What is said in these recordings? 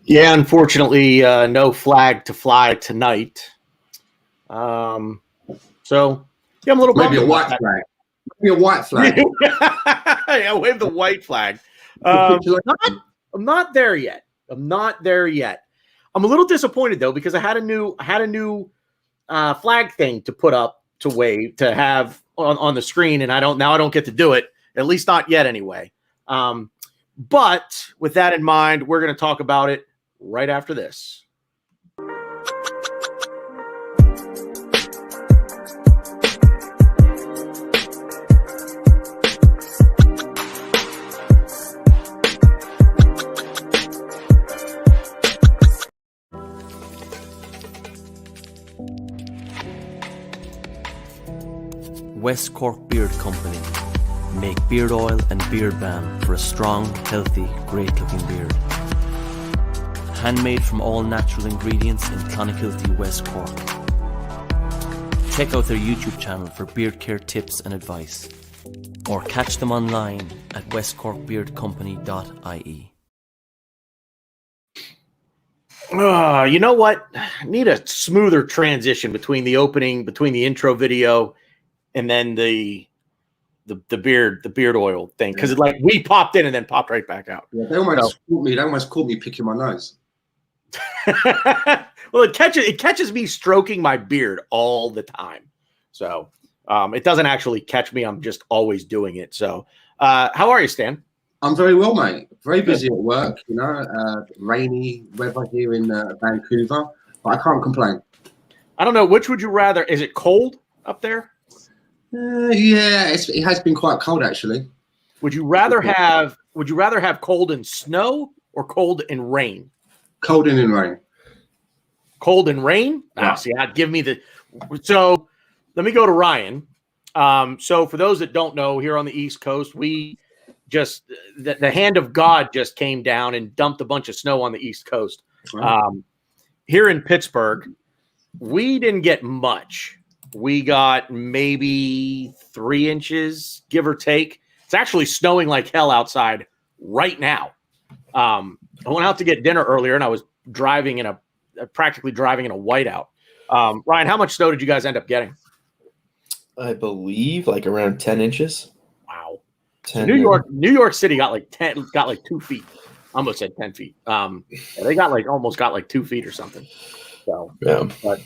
Yeah, unfortunately, no flag to fly tonight. So yeah, I'm a little bummed. Maybe a white flag. Maybe a white flag. Yeah, wave the white flag. I'm not there yet. I'm not there yet. I'm a little disappointed though because I had a new flag thing to put up to wave to have on the screen, and I don't get to do it, at least not yet anyway. But with that in mind, we're going to talk about it right after this. West Cork Beard Company make beard oil and beard balm for a strong, healthy, great-looking beard. Handmade from all natural ingredients in Clonakilty, West Cork. Check out their YouTube channel for beard care tips and advice, or catch them online at westcorkbeardcompany.ie. You know what? I need a smoother transition between the intro video and then the beard oil thing, because like we popped in and then popped right back out. Yeah, they almost caught me picking my nose. Well, it catches me stroking my beard all the time. So it doesn't actually catch me. I'm just always doing it. So how are you, Stan? I'm very well, mate. Very busy at work, rainy weather here in Vancouver, but I can't complain. I don't know. Which would you rather? Is it cold up there? Yeah, it has been quite cold actually. Would you rather have cold and snow or cold and rain? Cold and in rain. Cold and rain? Yeah. See, I'd give me the. So let me go to Ryan. So for those that don't know, here on the East Coast, we just the hand of God just came down and dumped a bunch of snow on the East Coast. Right. Here in Pittsburgh, we didn't get much. We got maybe 3 inches, give or take. It's actually snowing like hell outside right now. I went out to get dinner earlier, and I was practically driving in a whiteout. Ryan, how much snow did you guys end up getting? I believe like around 10 inches. Wow. So New York City got like 2 feet. I almost said 10 feet. They almost got 2 feet or something. So Yeah. But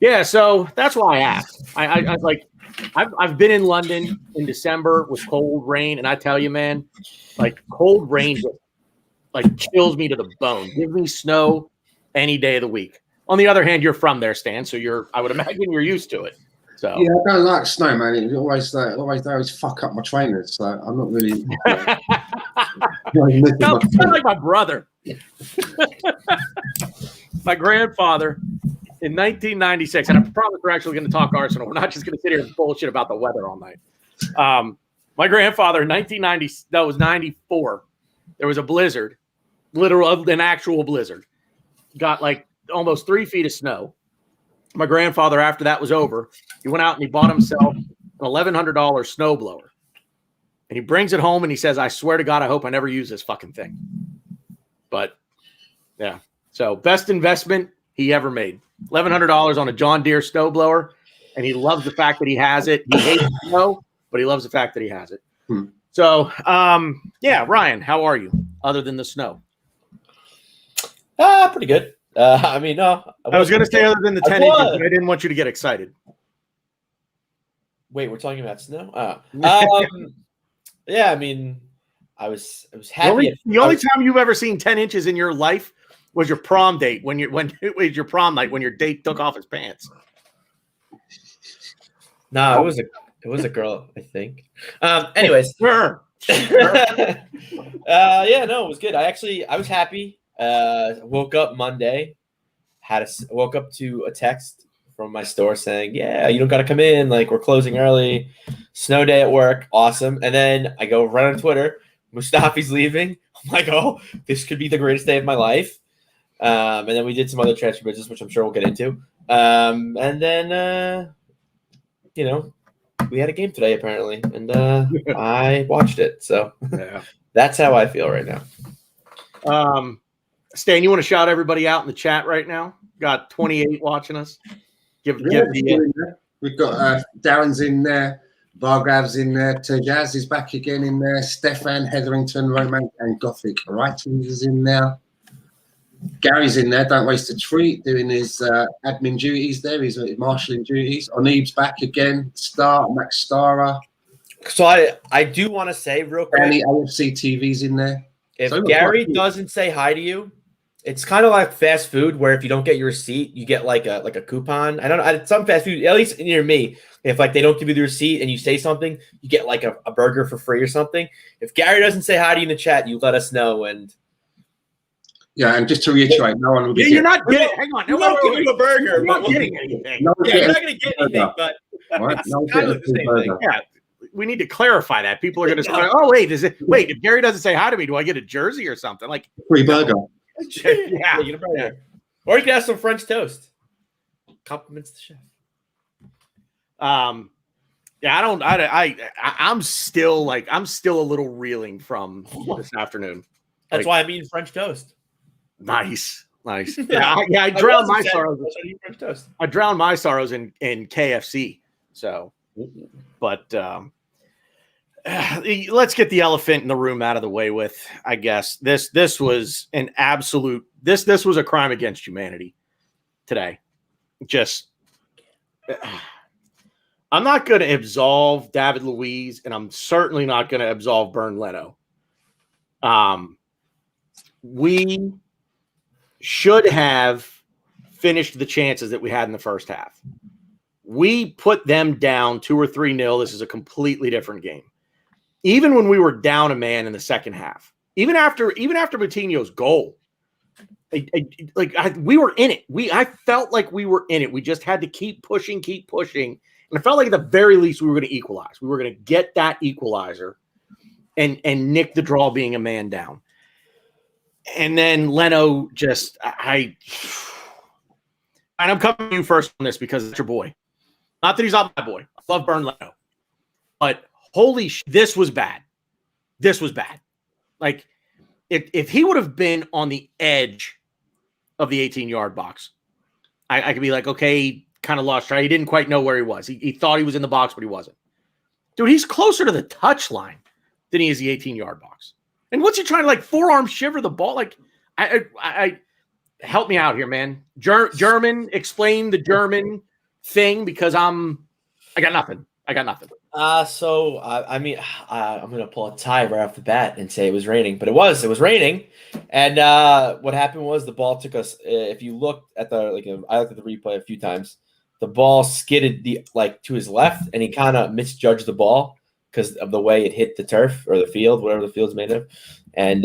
yeah, so that's why I asked. I've been in London in December with cold rain, and I tell you, man, cold rain just chills me to the bone. Give me snow any day of the week. On the other hand, you're from there, Stan, so I would imagine you're used to it. So yeah, I don't like snow, man. It always fuck up my trainers. So I'm not really. No, sound like my brother. My grandfather. In 1996, and I promise we're actually going to talk Arsenal. We're not just going to sit here and bullshit about the weather all night. My grandfather in 94. There was a blizzard, an actual blizzard. Got almost 3 feet of snow. My grandfather, after that was over, he went out and he bought himself an $1,100 snowblower. And he brings it home and he says, "I swear to God, I hope I never use this fucking thing." But yeah, so best investment he ever made. $1,100 on a John Deere snowblower, and he loves the fact that he has it. He hates snow, but he loves the fact that he has it. So, yeah, Ryan, how are you? Other than the snow, Pretty good. I was going to say other than the 10 inches, but I didn't want you to get excited. Wait, we're talking about snow? Yeah, I was happy. The only time you've ever seen 10 inches in your life was your prom date when it was your prom night when your date took off his pants. No, it was a girl, I think. Anyways. Sure. Yeah, no, it was good. I was happy. Woke up Monday, woke up to a text from my store saying, "Yeah, you don't got to come in. We're closing early. Snow day at work. Awesome." And then I go right on Twitter. Mustafi's leaving. I'm like, oh, this could be the greatest day of my life. And then we did some other transfer business, which I'm sure we'll get into. And then, we had a game today, apparently. And I watched it. So yeah. That's how I feel right now. Stan, you want to shout everybody out in the chat right now? Got 28 watching us. Give the We've got Darren's in there, Bargrav's in there, Tajaz is back again in there, Stefan, Hetherington, Romance, and Gothic Writings is in there. Gary's in there, don't waste a treat, doing his admin duties there, his marshalling duties. Onib's back again, Max Stara. So I do want to say real quick. Danny AFC TV's in there. If Gary doesn't say hi to you, it's kind of like fast food where if you don't get your receipt, you get like a coupon. I don't know. Some fast food, at least near me, if like they don't give you the receipt and you say something, you get like a burger for free or something. If Gary doesn't say hi to you in the chat, you let us know. And yeah, and just to reiterate, no one will be. You're not getting. Hang on, you won't give you a burger. You're not getting anything. You're not going to get anything. But Right? it's kind of the same thing. Yeah, we need to clarify that. People are going to say, "Oh, wait, if Gary doesn't say hi to me, do I get a jersey or something?" Like Free burger. yeah. You get a burger. Or you can have some French toast. Compliments the chef. Yeah, I'm still a little reeling from this afternoon. That's why I'm eating French toast. Nice. Yeah, I drowned my sorrows. French toast. I drowned my sorrows in KFC. So, but let's get the elephant in the room out of the way with. I guess this was an absolute. This was a crime against humanity today. Just. I'm not going to absolve David Luiz, and I'm certainly not going to absolve Bernd Leno. We should have finished the chances that we had in the first half. We put them down 2 or 3-0. This is a completely different game. Even when we were down a man in the second half, even after Moutinho's goal, we were in it. I felt like we were in it. We just had to keep pushing. And I felt like at the very least we were going to equalize. We were going to get that equalizer and nick the draw being a man down. And then Leno just and I'm coming to you first on this because it's your boy. Not that he's not my boy. I love Bernd Leno. But this was bad. This was bad. Like if he would have been on the edge of the 18-yard box, I could be like, okay, kind of lost track. He didn't quite know where he was. He thought he was in the box, but he wasn't. Dude, he's closer to the touchline than he is the 18-yard box. And what's he trying to like forearm shiver the ball? Like, I help me out here, man. German, explain the German thing because I got nothing. So I mean, I'm gonna pull a tie right off the bat and say it was raining, but it was raining, and what happened was the ball took us. If you looked at I looked at the replay a few times. The ball skidded to his left, and he kind of misjudged the ball because of the way it hit the turf or the field, whatever the field's made of, and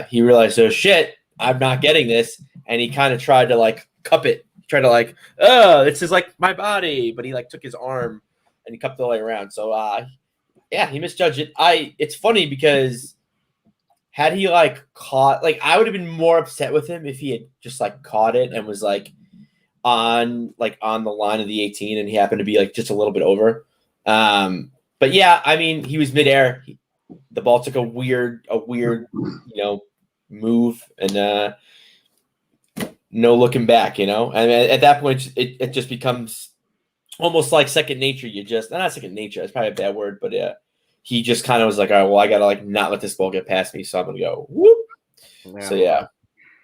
he realized, oh shit, I'm not getting this, and he kind of tried to cup it, this is like my body, but he took his arm and he cupped the way around. So he misjudged it. It's funny because had he caught, I would have been more upset with him if he had just caught it and was on the line of the 18 and he happened to be just a little bit over. But yeah, I mean, he was midair. The ball took a weird, move and no looking back, and at that point it just becomes almost like second nature. Not second nature. It's probably a bad word, but he just kind of was like, all right, well, I got to not let this ball get past me. So I'm going to go whoop. Yeah. So yeah,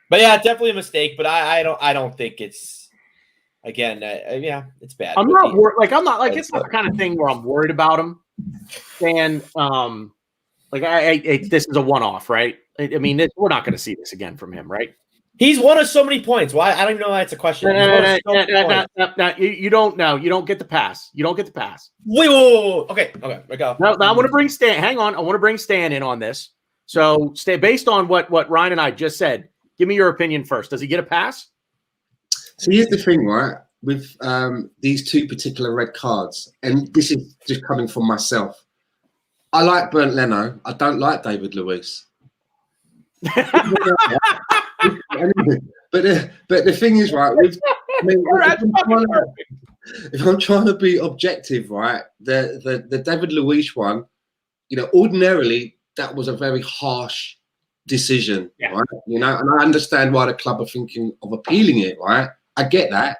but yeah, definitely a mistake, but I don't think it's, again, it's bad. I'm not worried. It's not the kind of thing where I'm worried about him. And this is a one-off, right? I mean, we're not going to see this again from him, right? He's won us so many points. Why? I don't even know why it's a question. No, you don't know. You don't get the pass. You don't get the pass. Wait. Okay. I go. Now I want to bring Stan. Hang on. I want to bring Stan in on this. So, based on what Ryan and I just said, give me your opinion first. Does he get a pass? So here's the thing, right? With these two particular red cards, and this is just coming from myself. I like Bernd Leno. I don't like David Luiz. But the thing is, right? If I'm trying to be objective, right? The David Luiz one, ordinarily that was a very harsh decision, Yeah. right? You know, and I understand why the club are thinking of appealing it, right? I get that.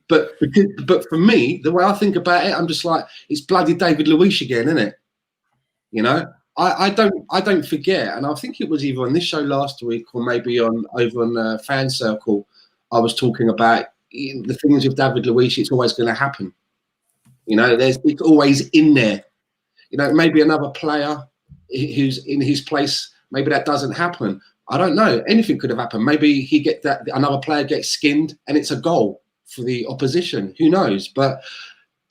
But for me, the way I think about it, I'm just like, it's bloody David Luiz again, isn't it? You know, I don't forget, and I think it was either on this show last week or maybe over on Fan Circle, I was talking about the things with David Luiz. It's always going to happen. You know, it's always in there. You know, maybe another player who's in his place, maybe that doesn't happen. I don't know. Anything could have happened. Maybe another player gets skinned and it's a goal for the opposition. Who knows? But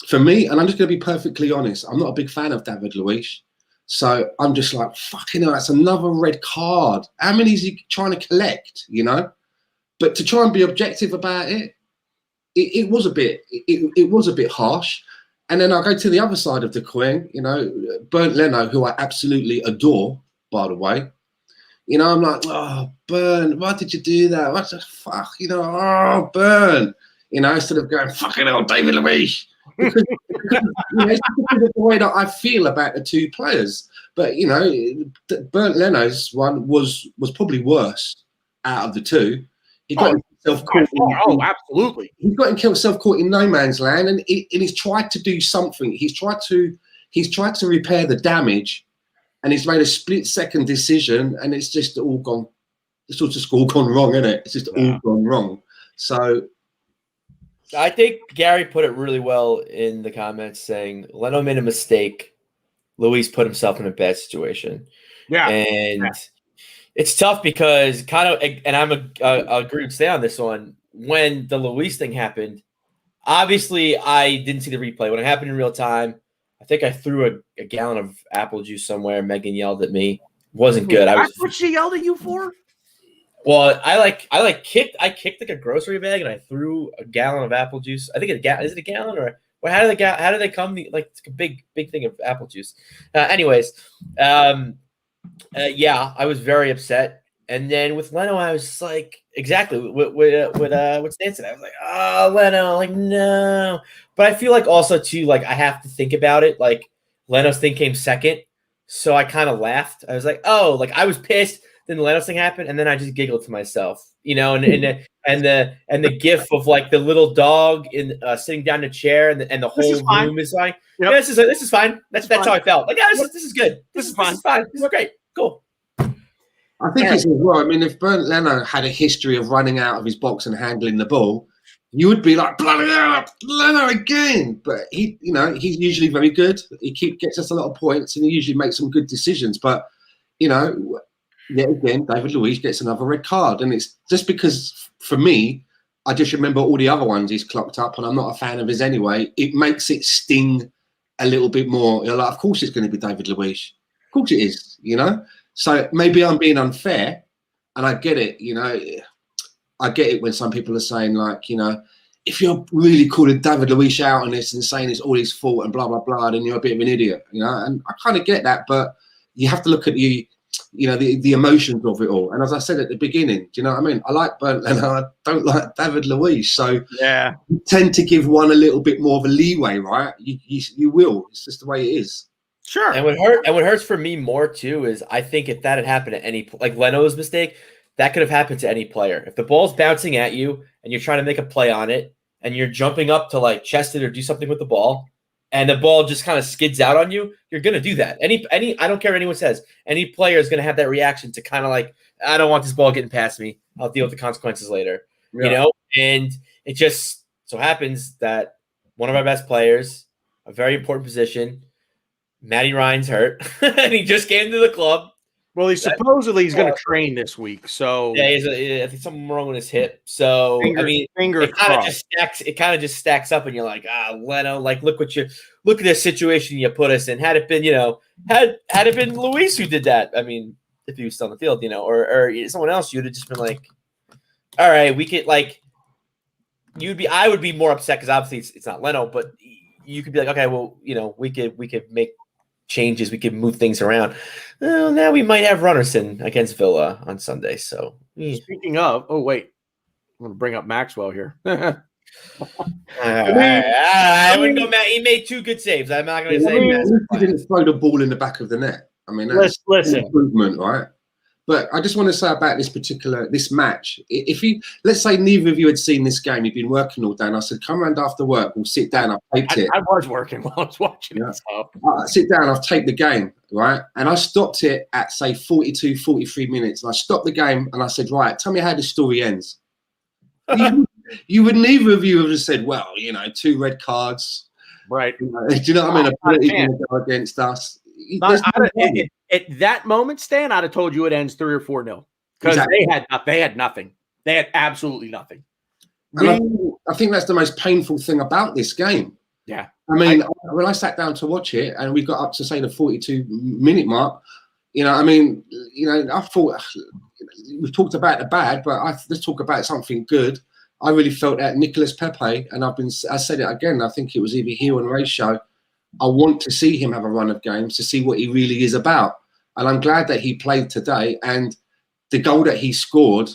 for me, and I'm just going to be perfectly honest, I'm not a big fan of David Luiz. So I'm just like, fucking hell, that's another red card. How many is he trying to collect, you know? But to try and be objective about it, it was a bit harsh. And then I go to the other side of the coin, you know, Bernd Leno, who I absolutely adore, by the way. You know, I'm like, oh, Bernd, why did you do that? What the fuck? You know, oh, Bernd. You know, instead of going, fucking hell, David Luiz. Because it's because of the way that I feel about the two players. But, you know, Bernd Leno's one was probably worse out of the two. He got himself caught. Absolutely. He's got himself caught in no man's land, and he's tried to do something. He's tried to repair the damage, and he's made a split-second decision, and it's just all gone. It's just all gone wrong, isn't it? It's just all gone wrong. So, I think Gary put it really well in the comments, saying Leno made a mistake. Luiz put himself in a bad situation. Yeah, and. It's tough because kind of, and I'm agreed to stay on this one. When the Luiz thing happened, obviously I didn't see the replay. When it happened in real time, I think I threw a gallon of apple juice somewhere. Megan yelled at me. Wasn't good. That's what she yelled at you for? Well, I kicked like a grocery bag and I threw a gallon of apple juice. I think is it a gallon or how do they come like it's a big thing of apple juice? Yeah, I was very upset. And then with Leno, I was like, exactly what Stan said. I was like, oh, Leno, like, no. But I feel like also, too, like, I have to think about it. Like, Leno's thing came second. So I kind of laughed. I was like, oh, like, I was pissed. Then the Leno's thing happened. And then I just giggled to myself, you know, and the gif of, like, the little dog sitting down in a chair and the whole room is like, yep. Yeah, this is fine. That's how I felt. Like, yeah, this is good. This is fine. This is great. Cool. I think it's as well. I mean, if Bernd Leno had a history of running out of his box and handling the ball, you would be like, bloody hell, Leno again. But he's usually very good. He gets us a lot of points and he usually makes some good decisions. But, you know, yet again, David Luiz gets another red card. And it's just because, for me, I just remember all the other ones he's clocked up and I'm not a fan of his anyway. It makes it sting a little bit more. You're like, of course it's going to be David Luiz. Of course it is, you know? So maybe I'm being unfair, and I get it, you know. I get it when some people are saying, like, you know, if you're really calling David Luiz out on this and saying it's all his fault and blah, blah, blah, then you're a bit of an idiot, you know. And I kind of get that, but you have to look at the emotions of it all. And as I said at the beginning, do you know what I mean? I like Bernd Leno, I don't like David Luiz. So yeah, you tend to give one a little bit more of a leeway, right? You will. It's just the way it is. Sure. And what hurts for me more too is I think if that had happened to any, like Leno's mistake, that could have happened to any player. If the ball's bouncing at you and you're trying to make a play on it and you're jumping up to like chest it or do something with the ball and the ball just kind of skids out on you, you're going to do that. Any I don't care what anyone says. Any player is going to have that reaction to kind of like, I don't want this ball getting past me. I'll deal with the consequences later, you know? And it just so happens that one of our best players, a very important position, Matty Ryan's hurt, and he just came to the club. Well, he's going to train this week. So yeah, I think something wrong with his hip. So it kind of just stacks up, and you're like, Leno, like look at this situation you put us in. Had it been, had it been Luiz who did that, I mean, if he was still on the field, or someone else, you'd have just been like, all right, we could like, I would be more upset because obviously it's not Leno, but you could be like, okay, well, we could make changes, we could move things around. Well, now we might have Runnerson against Villa on Sunday. So speaking of, I'm going to bring up Maxwell here. I wouldn't go. He made 2 good saves. I'm not going to say he didn't throw the ball in the back of the net. I mean, that's listen, improvement, right? But I just want to say about this match. Let's say neither of you had seen this game, you've been working all day, and I said, come around after work, we'll sit down, I've taped it. I was working while I was watching it. So. Sit down, I've taped the game, right? And I stopped it at, say, 42, 43 minutes. And I stopped the game and I said, right, tell me how the story ends. You would neither of you have just said, well, 2 red cards. Right. Do you know what I mean? A penalty going to go against us. At that moment, Stan, I'd have told you it ends 3 or 4-0 because they had nothing. They had absolutely nothing. And I think that's the most painful thing about this game. Yeah. I mean, when I sat down to watch it and we got up to say the 42-minute mark, I thought we've talked about the bad, but let's talk about something good. I really felt that Nicolas Pepe, and I said it again. I think it was either here on Ray's show. I want to see him have a run of games to see what he really is about. And I'm glad that he played today. And the goal that he scored,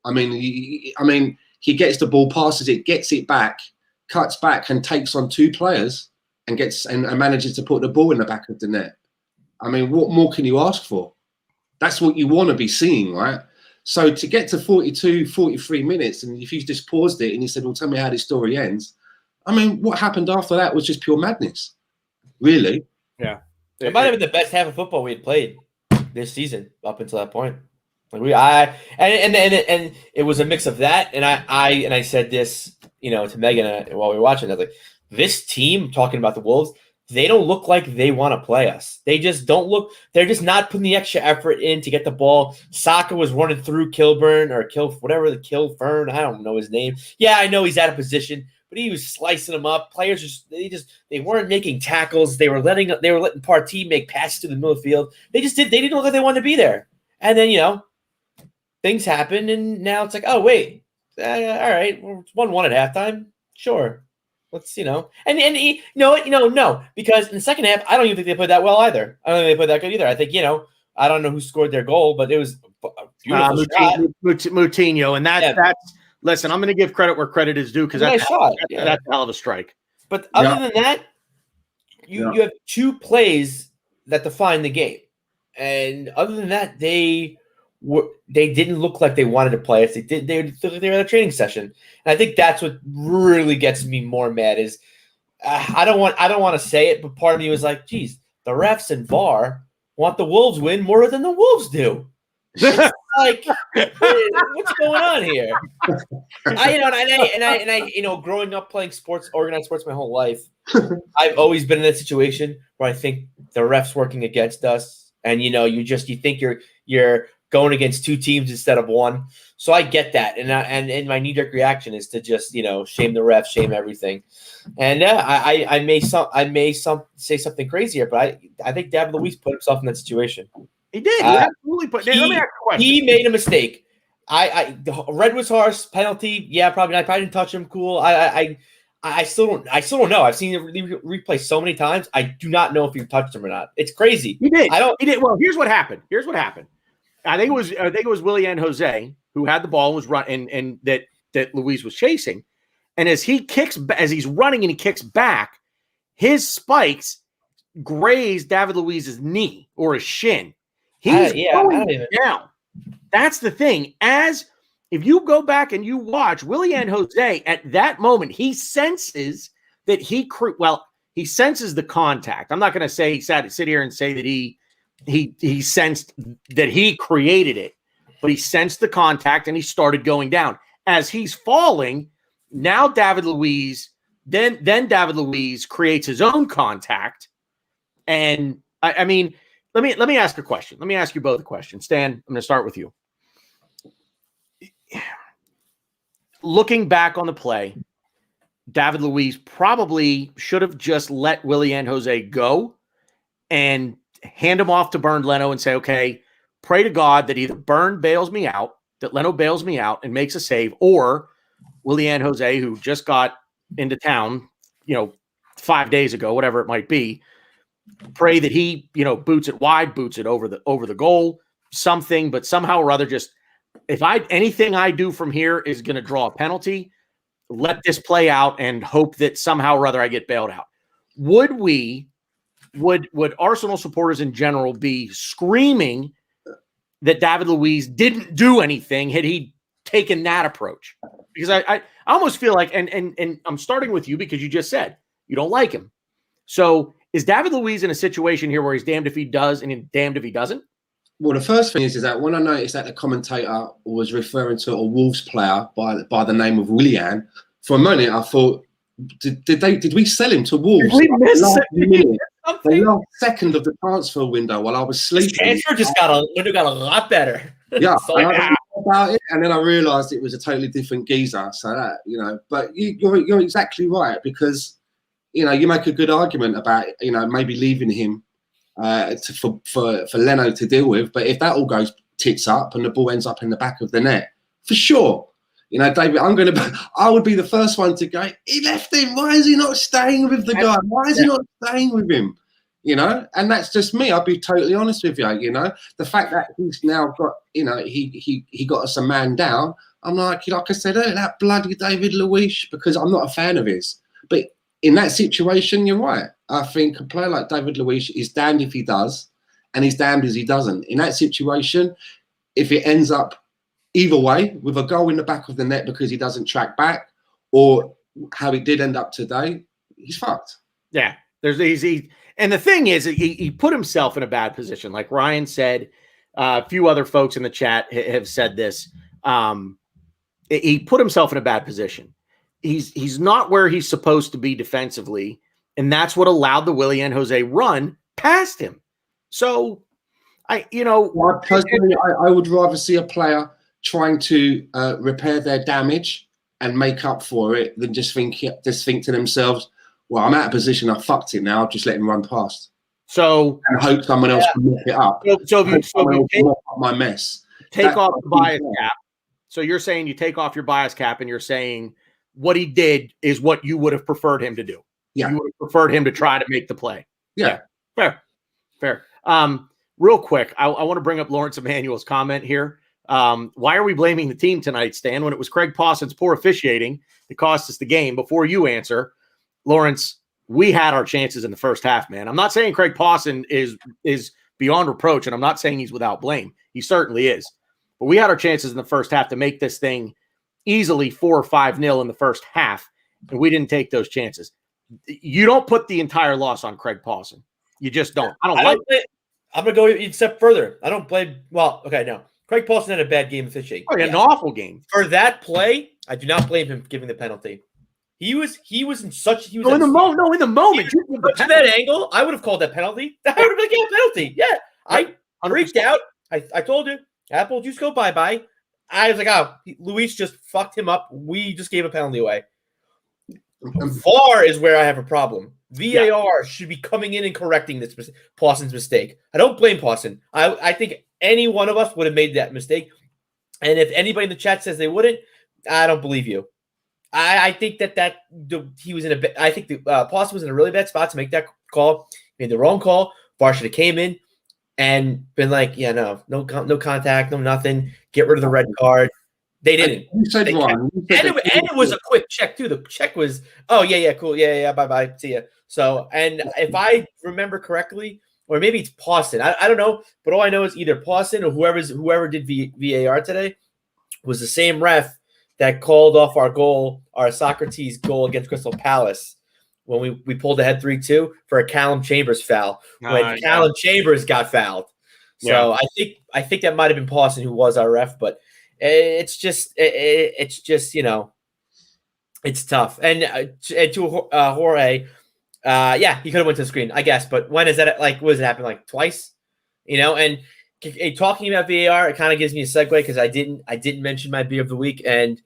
he gets the ball, passes it, gets it back, cuts back and takes on 2 players and manages to put the ball in the back of the net. I mean, what more can you ask for? That's what you want to be seeing, right? So to get to 42, 43 minutes, and if you just paused it and you said, well, tell me how this story ends. I mean, what happened after that was just pure madness. Really? Yeah. It might have been the best half of football we had played this season up until that point. Like and it was a mix of that, and I said this, to Megan while we were watching. I was like, this team, talking about the Wolves, they don't look like they want to play us. They just don't look. They're just not putting the extra effort in to get the ball. Saka was running through Kilburn or Kilfern. I don't know his name. Yeah, I know he's out of position, but he was slicing them up. Players they weren't making tackles. They were letting Partey make passes to the middle of the field. They didn't look like they wanted to be there. And then things happen, and now it's like, oh wait, all right, we're 1-1 at halftime. Sure, let's no, because in the second half, I don't even think they played that well either. I don't think they played that good either. I think I don't know who scored their goal, but it was a beautiful shot. Moutinho, and that's. Listen, I'm going to give credit where credit is due because that's a hell of a strike. But other than that, you have 2 plays that define the game, and other than that, they didn't look like they wanted to play us. They looked like they were at a training session, and I think that's what really gets me more mad. Is I don't want to say it, but part of me was like, geez, the refs and VAR want the Wolves win more than the Wolves do. Like, what's going on here? I growing up playing sports, organized sports my whole life, I've always been in that situation where I think the refs working against us, and you think you're going against 2 teams instead of 1. So I get that, and my knee-jerk reaction is to just shame the refs, shame everything, and I may say something crazy here, but I think David Luiz put himself in that situation. He did. He absolutely put. Let me ask you a question. He made a mistake. The red was harsh, penalty. Yeah, probably not. I probably didn't touch him. Cool. I still don't know. I've seen it replay so many times. I do not know if you touched him or not. It's crazy. He did. He did. Well, here's what happened. I think it was Willian Jose who had the ball and was running, and that Luiz was chasing. And as he's running and he kicks back, his spikes grazed David Luiz's knee or his shin. He's going down. That's the thing. If you go back and you watch Willian Jose at that moment, he senses that he senses the contact. I'm not going to say he sit here and say that he sensed that he created it, but he sensed the contact and he started going down. As he's falling, now David Luiz creates his own contact, and I mean. Let me ask a question. Let me ask you both a question. Stan, I'm going to start with you. Looking back on the play, David Luiz probably should have just let Willian Jose go and hand him off to Bernd Leno and say, okay, pray to God that either Bernd bails me out, that Leno bails me out and makes a save, or Willian Jose, who just got into town, 5 days ago, whatever it might be, pray that he, boots it wide, boots it over the goal, something, but somehow or other, just anything I do from here is going to draw a penalty, let this play out and hope that somehow or other I get bailed out. Would Arsenal supporters in general be screaming that David Luiz didn't do anything had he taken that approach. Because I almost feel like, and I'm starting with you because you just said you don't like him. So is David Luiz in a situation here where he's damned if he does and damned if he doesn't? Well, the first thing is that when I noticed that the commentator was referring to a Wolves player by the name of Willian, for a minute I thought, did we sell him to Wolves? Did we miss the last second of the transfer window while I was sleeping. Transfer just got a lot better. Yeah, So, and I thought about it, and then I realised it was a totally different geezer. So that, you know, but you're exactly right, because you know you make a good argument about, you know, maybe leaving him for Leno to deal with. But if that all goes tits up and the ball ends up in the back of the net, for sure, you know, David, I would be the first one to go, he left him. Why is he not staying with the guy? Why is he not staying with him? You know, and that's just me. I'll be totally honest with you. You know, the fact that he's now got, you know, he got us a man down. I'm like I said, that bloody David Luiz, because I'm not a fan of his. But in that situation, you're right. I think a player like David Luiz is damned if he does, and he's damned if he doesn't. In that situation, if it ends up either way with a goal in the back of the net because he doesn't track back, or how he did end up today, he's fucked. Yeah, there's easy. And the thing is, he put himself in a bad position. Like Ryan said, a few other folks in the chat have said this. He put himself in a bad position. He's not where he's supposed to be defensively, and that's what allowed the Willian Jose run past him. So, I would rather see a player trying to repair their damage and make up for it than just think to themselves, well, I'm out of position. I fucked it now. I'll just let him run past. So and hope someone else can mop it up. So if you mop up my mess. Take off the bias cap. So you're saying you take off your bias cap, and you're saying what he did is what you would have preferred him to do. Yeah, you would have preferred him to try to make the play. Yeah. Fair. Real quick, I want to bring up Lawrence Emmanuel's comment here. Why are we blaming the team tonight, Stan, when it was Craig Pawson's poor officiating that cost us the game? Before you answer, Lawrence, we had our chances in the first half, man. I'm not saying Craig Pawson is beyond reproach, and I'm not saying he's without blame. He certainly is. But we had our chances in the first half to make this thing easily 4 or 5-0 in the first half, and we didn't take those chances. You don't put the entire loss on Craig Pawson. You just don't. I'm going to go a step further. I don't blame – well, okay, no. Craig Pawson had a bad game officiating. Oh, an awful game. For that play, I do not blame him giving the penalty. He was in such – in the moment. To that angle, I would have called that penalty. I would have been a penalty. Yeah. I freaked out. I told you, Apple juice go bye-bye. I was like, Luis just fucked him up. We just gave a penalty away. VAR is where I have a problem. VAR should be coming in and correcting this Pawson's mistake. I don't blame Pawson. I think any one of us would have made that mistake. And if anybody in the chat says they wouldn't, I don't believe you. I think he was in a. I think Pawson was in a really bad spot to make that call. Made the wrong call. VAR should have came in and been like, yeah, no contact, no nothing. Get rid of the red card. They didn't. You said wrong. And it was a quick check too. The check was, oh yeah, cool, yeah, bye, see ya. So, and if I remember correctly, or maybe it's Pawson, I don't know, but all I know is either Pawson or whoever did VAR today was the same ref that called off our Socrates goal against Crystal Palace when we pulled ahead 3-2 for a Callum Chambers foul when Callum Chambers got fouled. So I think that might have been Pawson who was our ref, but it's just you know, it's tough. And to Jorge, he could have went to the screen, I guess. But when is that? Like, what does it happen? Like twice, you know? And talking about VAR, it kind of gives me a segue because I didn't mention my beer of the week. And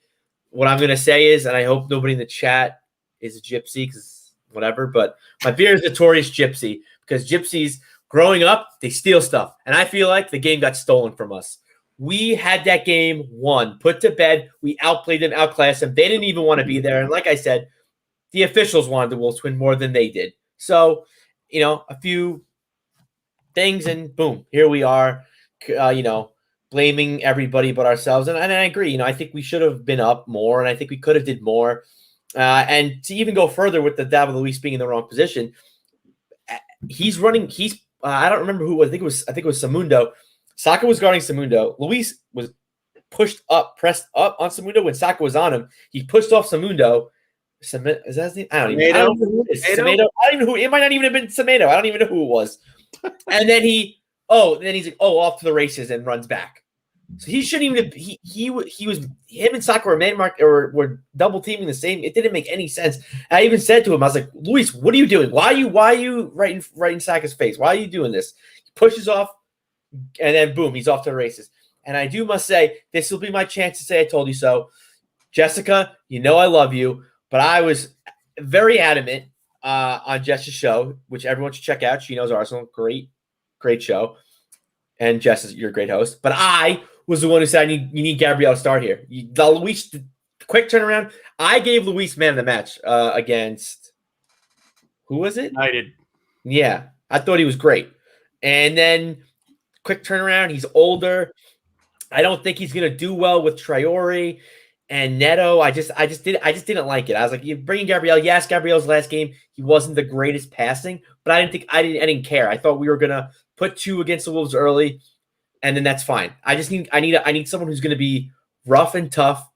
what I'm gonna say is, and I hope nobody in the chat is a gypsy because whatever. But my beer is Notorious Gypsy because gypsies growing up they steal stuff, and I feel like the game got stolen from us. We had that game won, put to bed. We outplayed them, outclassed them. They didn't even want to be there. And like I said, the officials wanted the Wolves win more than they did. So, you know, a few things and boom, here we are, you know, blaming everybody but ourselves. And I agree. You know, I think we should have been up more, and I think we could have did more. And to even go further with the David Luiz being in the wrong position, he's running. I don't remember who it was. I think it was Samundo Saka was guarding Samundo. Luis was pressed up on Samundo when Saka was on him. He pushed off Samundo. Is that his name? I don't even know who it is. Semedo? I don't even know who. It might not even have been Semedo. I don't even know who it was. And then he's like, off to the races and runs back. So he shouldn't even. He was him and Saka were man mark or were double teaming the same. It didn't make any sense. I even said to him, I was like, Luis, what are you doing? Why are you right in Saka's face? Why are you doing this? He pushes off, and then boom, he's off to the races. And I must say, this will be my chance to say I told you so. Jessica, you know I love you, but I was very adamant on Jess's show, which everyone should check out. She knows Arsenal. Great show. And Jess, you're a great host. But I was the one who said you need Gabriel to start here. Luis, quick turnaround. I gave Luis man of the match against who was it? United. Yeah, I thought he was great. And then quick turnaround. He's older. I don't think he's gonna do well with Traore and Neto. I just didn't like it. I was like, you bringing Gabriel. Yes, Gabriel's last game, he wasn't the greatest passing, but I didn't care. I thought we were gonna put 2 against the Wolves early, and then that's fine. I need someone who's gonna be rough and tough,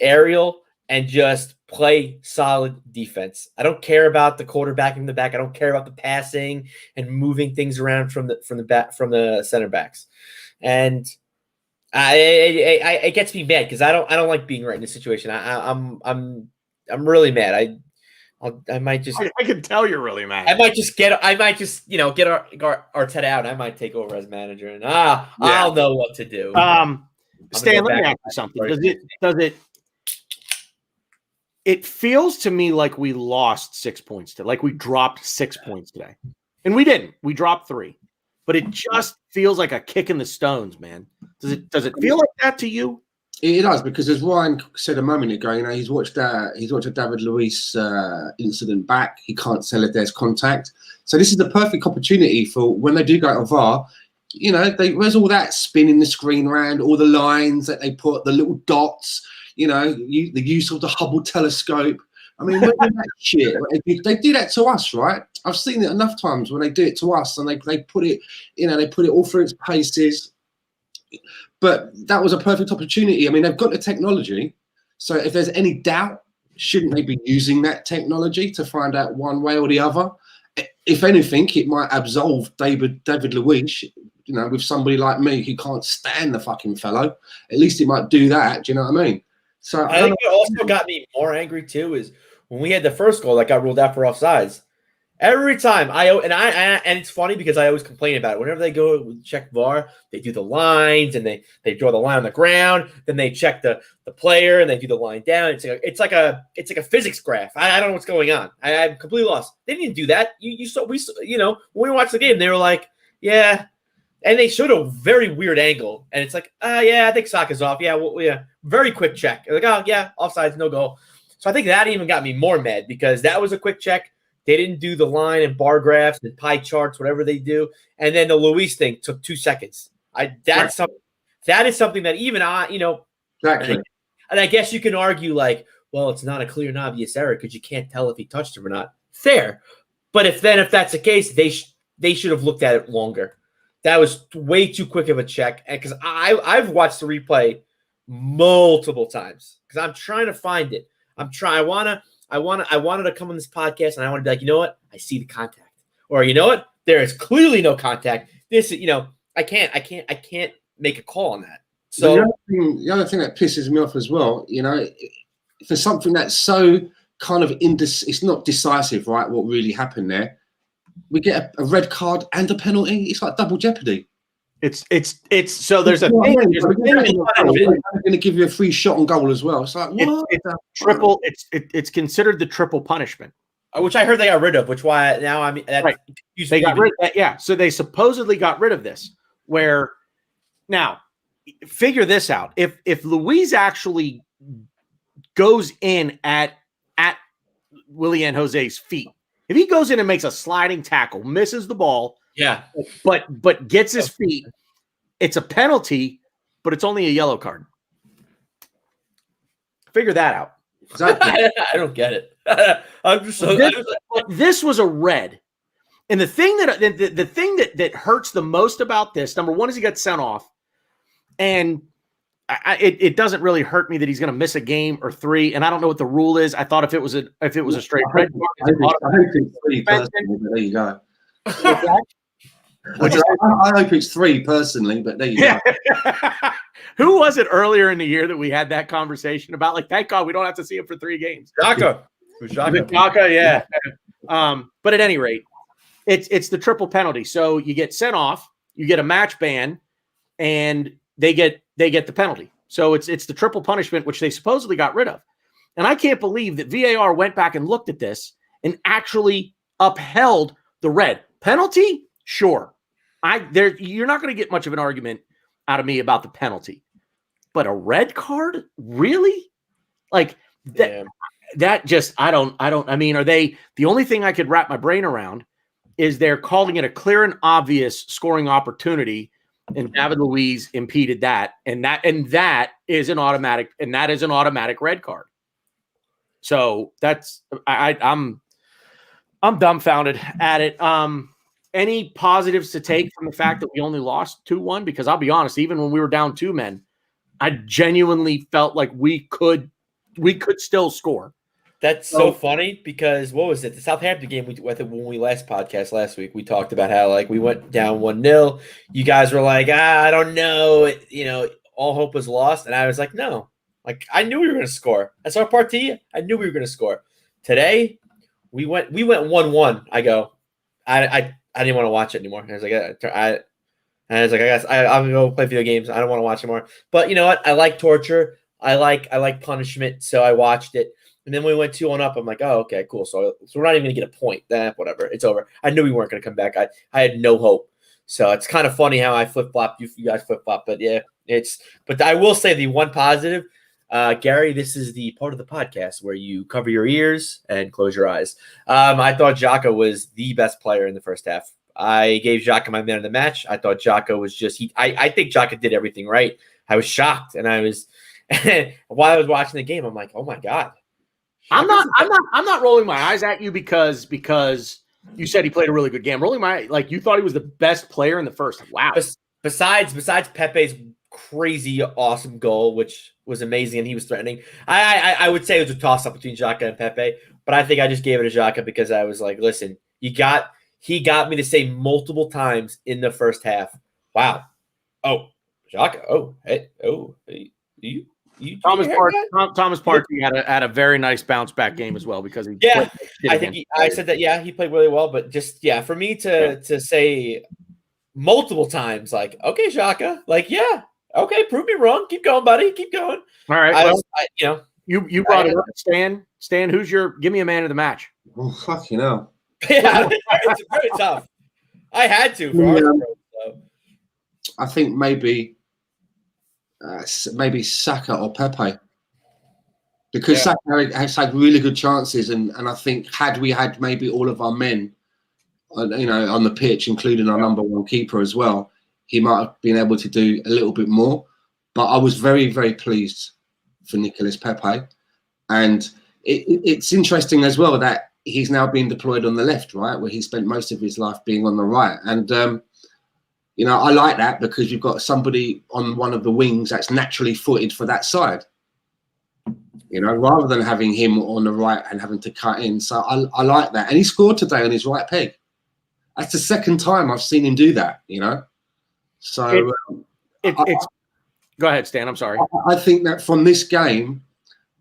aerial, and just play solid defense. I don't care about the quarterback in the back. I don't care about the passing and moving things around from the center backs. And it gets me mad because I don't like being right in this situation. I'm really mad. I might just. I can tell you're really mad. I might just get Arteta out. I might take over as manager, and I'll know what to do. Stan, let me ask you something. Does it? It feels to me like we lost 6 points today. Like we dropped 6 points today, and we didn't. We dropped 3. But it just feels like a kick in the stones, man. Does it feel like that to you? It does, because as Ryan said a moment ago, he's watched a David Luiz incident back. He can't tell if there's contact. So this is the perfect opportunity for when they do go to VAR. Where's all that spinning the screen around, all the lines that they put, the little dots, the use of the Hubble telescope. I mean, that shit. They do that to us, right? I've seen it enough times when they do it to us, and they put it, they put it all through its paces. But that was a perfect opportunity. I mean, they've got the technology, so if there's any doubt, shouldn't they be using that technology to find out one way or the other? If anything, it might absolve David Luiz, with somebody like me who can't stand the fucking fellow. At least it might do that. Do you know what I mean? So I think what also got me more angry too is when we had the first goal that got ruled out for offsides. Every time and it's funny because I always complain about it. Whenever they go check VAR, they do the lines and they draw the line on the ground. Then they check the player and they do the line down. It's like a physics graph. I don't know what's going on. I'm completely lost. They didn't do that. When we watched the game, they were like, yeah. And they showed a very weird angle. And it's like, yeah, I think Saka's off. Yeah, yeah. Very quick check. Like, oh, yeah, offsides, no goal. So I think that even got me more mad because that was a quick check. They didn't do the line and bar graphs and pie charts, whatever they do. And then the Luis thing took 2 seconds. That is something that even exactly. And I guess you can argue like, well, it's not a clear and obvious error because you can't tell if he touched him or not. Fair. But if that's the case, they should have looked at it longer. That was way too quick of a check. And because I've watched the replay multiple times because I'm trying to find it. I wanted to come on this podcast and I want to be like, you know what? I see the contact. Or you know what? There is clearly no contact. This is, I can't make a call on that. So the other thing that pisses me off as well, for something that's so kind of it's not decisive, right? What really happened there? We get a red card and a penalty. It's like double jeopardy. It's so there's a thing. They're going to give you a free shot on goal as well. It's like what? It's a triple. It's considered the triple punishment, which I heard they got rid of. Which why now right. They got rid of that. Yeah. So they supposedly got rid of this. Where now, figure this out. If Luiz actually goes in at Willian Jose's feet. If he goes in and makes a sliding tackle, misses the ball, yeah, but gets his feet, it's a penalty, but it's only a yellow card. Figure that out. Exactly. I don't get it. I'm just so this was a red. And the thing that hurts the most about this, number one, is he got sent off, and it doesn't really hurt me that he's going to miss a game or 3. And I don't know what the rule is. I thought if it was a straight red card, I hope it's 3 personally, but there you go. I hope it's 3 personally, but there you go. Who was it earlier in the year that we had that conversation about? Like, thank God we don't have to see him for 3 games. Xhaka, yeah. But at any rate, it's the triple penalty. So you get sent off, you get a match ban, and they get the penalty. So it's the triple punishment, which they supposedly got rid of. And I can't believe that VAR went back and looked at this and actually upheld the red penalty. Sure, you're not going to get much of an argument out of me about the penalty, but a red card, really? Like that? Yeah. That just I mean, are they the only thing I could wrap my brain around is they're calling it a clear and obvious scoring opportunity, and David Luiz impeded that, and that is an automatic red card. So that's I'm dumbfounded at it. Any positives to take from the fact that we only lost 2-1? Because I'll be honest, even when we were down 2 men, I genuinely felt like we could still score. That's so funny because what was it? The Southampton game when we last podcast last week, we talked about how like we went down 1-0. You guys were like, I don't know, all hope was lost, and I was like, no, like I knew we were going to score. That's our party. I knew we were going to score. Today, we went 1-1. I go, I didn't want to watch it anymore. I was like, I guess I'm gonna go play video games. I don't want to watch anymore. But you know what? I like torture. I like punishment, so I watched it. And then when we went 2-1 up, I'm like, oh, okay, cool. So we're not even gonna get a point. Whatever. It's over. I knew we weren't gonna come back. I had no hope. So it's kind of funny how I flip-flop. You guys flip-flop. But yeah, but I will say the one positive, Gary, this is the part of the podcast where you cover your ears and close your eyes. I thought Xhaka was the best player in the first half. I gave Xhaka my man of the match. I thought Xhaka was just I think Xhaka did everything right. I was shocked, and I was while I was watching the game, I'm like, oh my God. I'm not rolling my eyes at you because you said he played a really good game. Rolling my like you thought he was the best player in the first. Wow. Besides Pepe's crazy awesome goal, which was amazing, and he was threatening. I would say it was a toss-up between Xhaka and Pepe, but I think I just gave it to Xhaka because I was like, listen, he got me to say multiple times in the first half, wow, oh, Xhaka, oh, hey, oh, hey, you Thomas Partey had a very nice bounce back game as well because he I said that he played really well, but just for me to say multiple times like, okay, Xhaka, like okay, prove me wrong. Keep going, buddy. Keep going. All right. You brought it up, Stan. Stan, give me a man of the match. Oh, fuck, Yeah, it's very tough. I had to. For Arse Bros, so. I think maybe Saka or Pepe. Because Saka has had really good chances, and I think had we had maybe all of our men, on the pitch, including our number one keeper as well, he might have been able to do a little bit more. But I was very, very pleased for Nicolas Pepe. And it's interesting as well that he's now being deployed on the left, right, where he spent most of his life being on the right. And, I like that because you've got somebody on one of the wings that's naturally footed for that side, rather than having him on the right and having to cut in. So I like that. And he scored today on his right peg. That's the second time I've seen him do that, So go ahead, Stan. I'm sorry. I think that from this game,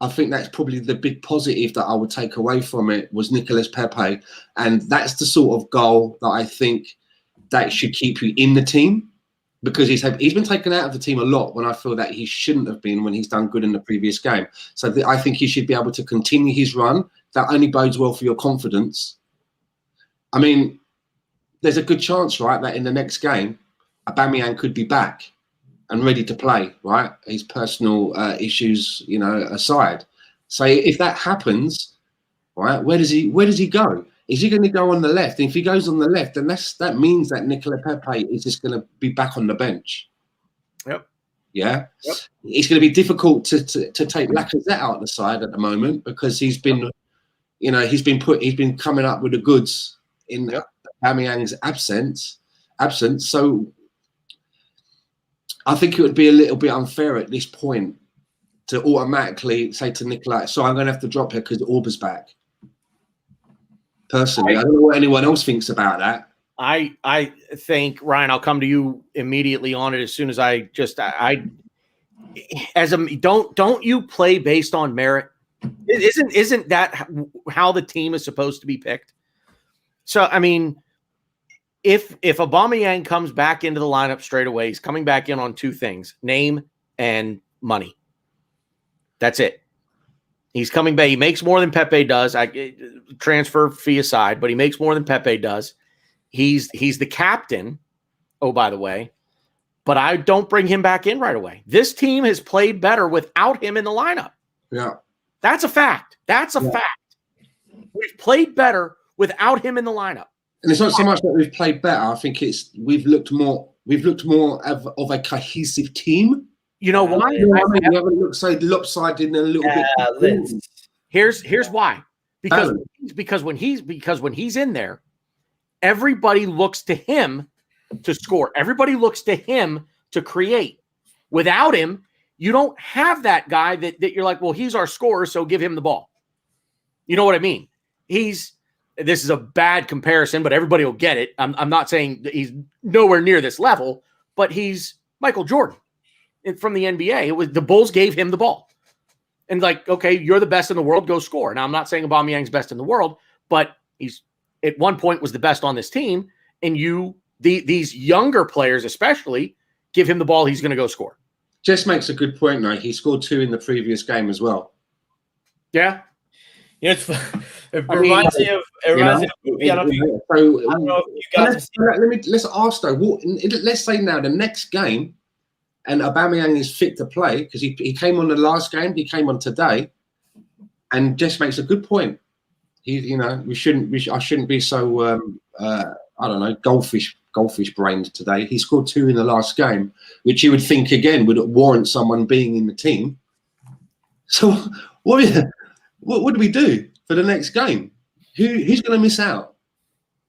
I think that's probably the big positive that I would take away from it was Nicolas Pepe. And that's the sort of goal that I think that should keep you in the team, because he's been taken out of the team a lot when I feel that he shouldn't have been when he's done good in the previous game. So I think he should be able to continue his run. That only bodes well for your confidence. I mean, there's a good chance, right, that in the next game, Aubameyang could be back and ready to play, right? His personal issues, aside. So if that happens, right, where does he go? Is he going to go on the left? And if he goes on the left, then that means that Nicolas Pepe is just going to be back on the bench. Yep. Yeah. Yep. It's going to be difficult to take Lacazette out the side at the moment because he's been, he's been coming up with the goods in Aubameyang's absent. So I think it would be a little bit unfair at this point to automatically say to Nicolai, so I'm going to have to drop her because Auba's back. Personally, I don't know what anyone else thinks about that. I think, Ryan, I'll come to you immediately on it as soon as don't you play based on merit? Isn't that how the team is supposed to be picked? So, I mean, if Aubameyang comes back into the lineup straight away, he's coming back in on two things: name and money. That's it. He's coming back. He makes more than Pepe does. Transfer fee aside, but he makes more than Pepe does. He's the captain. Oh, by the way, but I don't bring him back in right away. This team has played better without him in the lineup. Yeah, that's a fact. That's a fact. We've played better without him in the lineup. And it's not so much that we've played better. I think we've looked more of a cohesive team. You know why? We haven't looked so lopsided and a little bit. Here's why. Because when he's in there, everybody looks to him to score. Everybody looks to him to create. Without him, you don't have that guy that you're like, well, he's our scorer, so give him the ball. You know what I mean? This is a bad comparison, but everybody will get it. I'm not saying that he's nowhere near this level, but he's Michael Jordan from the NBA. It was the Bulls gave him the ball. And like, okay, you're the best in the world, go score. Now, I'm not saying Aubameyang's best in the world, but he's at one point was the best on this team. And these younger players especially, give him the ball, he's going to go score. Jess makes a good point, though. He scored 2 in the previous game as well. Yeah. It reminds me of. I don't know if you guys. Let's ask though. Let's say now the next game, and Aubameyang is fit to play because he came on the last game. He came on today, and Jess makes a good point. I shouldn't be so I don't know, goldfish brained today. He scored 2 in the last game, which you would think again would warrant someone being in the team. So what do we do for the next game? Who's going to miss out?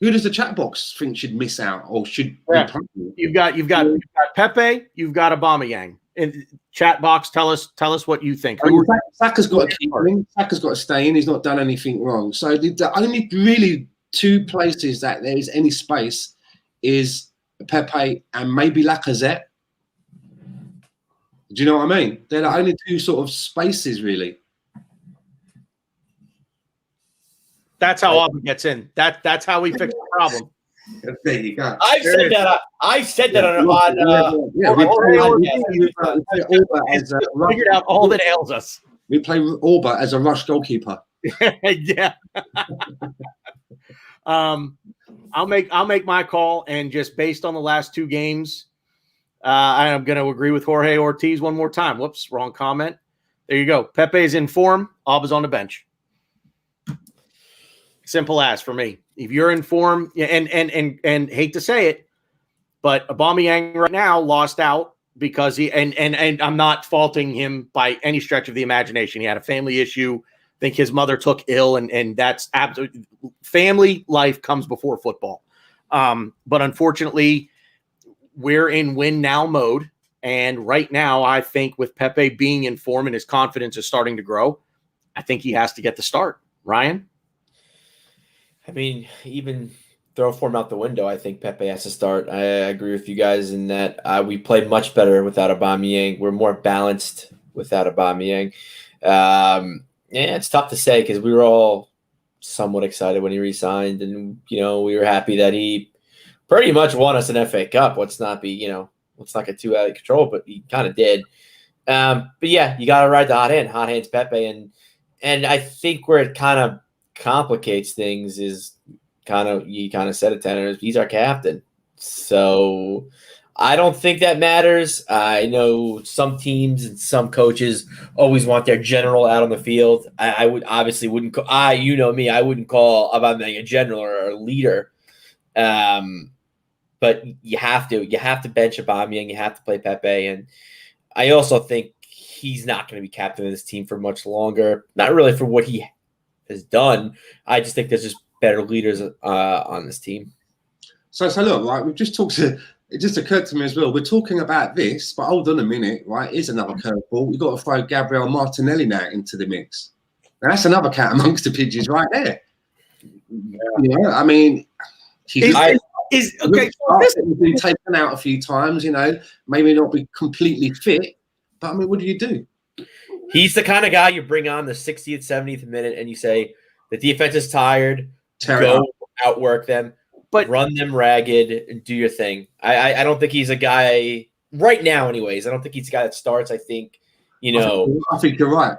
Who does the chat box think should miss out or should? Yeah. You've got Pepe, you've got Aubameyang. In chat box, tell us what you think. Saka's got to keep in. Saka's got to stay in. He's not done anything wrong. So the only really 2 places that there is any space is Pepe and maybe Lacazette. Do you know what I mean? They're the only 2 sort of spaces really. That's how Auburn gets in. That's how we fix the problem. There you go. I've said that on figured out all that ails us. We play Orba as a rush goalkeeper. Yeah. I'll make my call, and just based on the last 2 games, I am going to agree with Jorge Ortiz one more time. Whoops, wrong comment. There you go. Pepe is in form. Alba's on the bench. Simple as for me. If you're in form, and hate to say it, but Aubameyang right now lost out because and I'm not faulting him by any stretch of the imagination. He had a family issue. I think his mother took ill, and that's absolutely family life comes before football. But unfortunately, we're in win now mode. And right now, I think with Pepe being in form and his confidence is starting to grow, I think he has to get the start. Ryan? I mean, even throw form out the window, I think Pepe has to start. I agree with you guys in that we played much better without Aubameyang. We're more balanced without Aubameyang. It's tough to say because we were all somewhat excited when he re-signed, and we were happy that he pretty much won us an FA Cup. Let's not get too out of control, but he kind of did. But yeah, you got to ride the hot hands Pepe, and I think where it kind of complicates things is you said it, Tanner, he's our captain. So I don't think that matters. I know some teams and some coaches always want their general out on the field. I wouldn't call Aubameyang a general or a leader. But you have to bench Aubameyang. You have to play Pepe, and I also think he's not going to be captain of this team for much longer. Not really for what he has done. I just think there's just better leaders on this team. So look, right, we've just talked to. It just occurred to me as well. We're talking about this, but hold on a minute, right? Here's another curveball. We've got to throw Gabriel Martinelli now into the mix. Now, that's another cat amongst the pigeons right there. Yeah, I mean, he's okay. been taken out a few times. Maybe not be completely fit, but I mean, what do you do? He's the kind of guy you bring on the 60th, 70th minute, and you say the defense is tired. Go outwork them. But run them ragged and do your thing. I don't think he's a guy right now, anyways. I don't think he's a guy that starts. I think, I think you're right.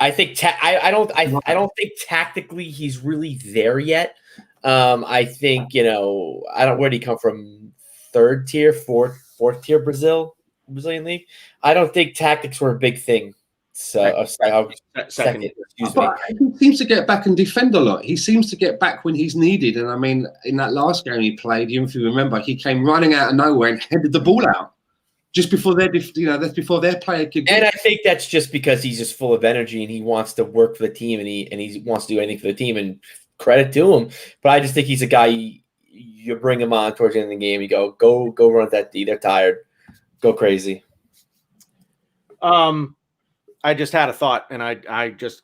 I think I don't think tactically he's really there yet. I think where did he come from? Third tier, fourth tier Brazilian league. I don't think tactics were a big thing. So second, excuse me. He seems to get back and defend a lot. He seems to get back when he's needed. And I mean, in that last game he played, if you remember, he came running out of nowhere and headed the ball out just before that's before their player could. And I think that's just because he's just full of energy and he wants to work for the team and he wants to do anything for the team. And credit to him. But I just think he's a guy you bring him on towards the end of the game. You go run that D. They're tired. Go crazy. I just had a thought, and I just